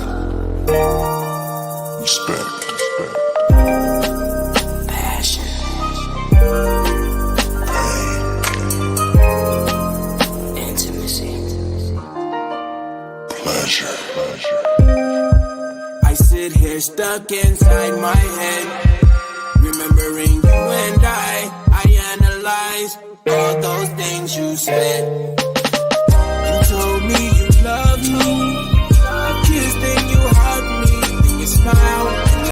Respect. Passion. Pain. Intimacy. Pleasure. I sit here stuck inside my head, remembering you and I analyze all those things you said.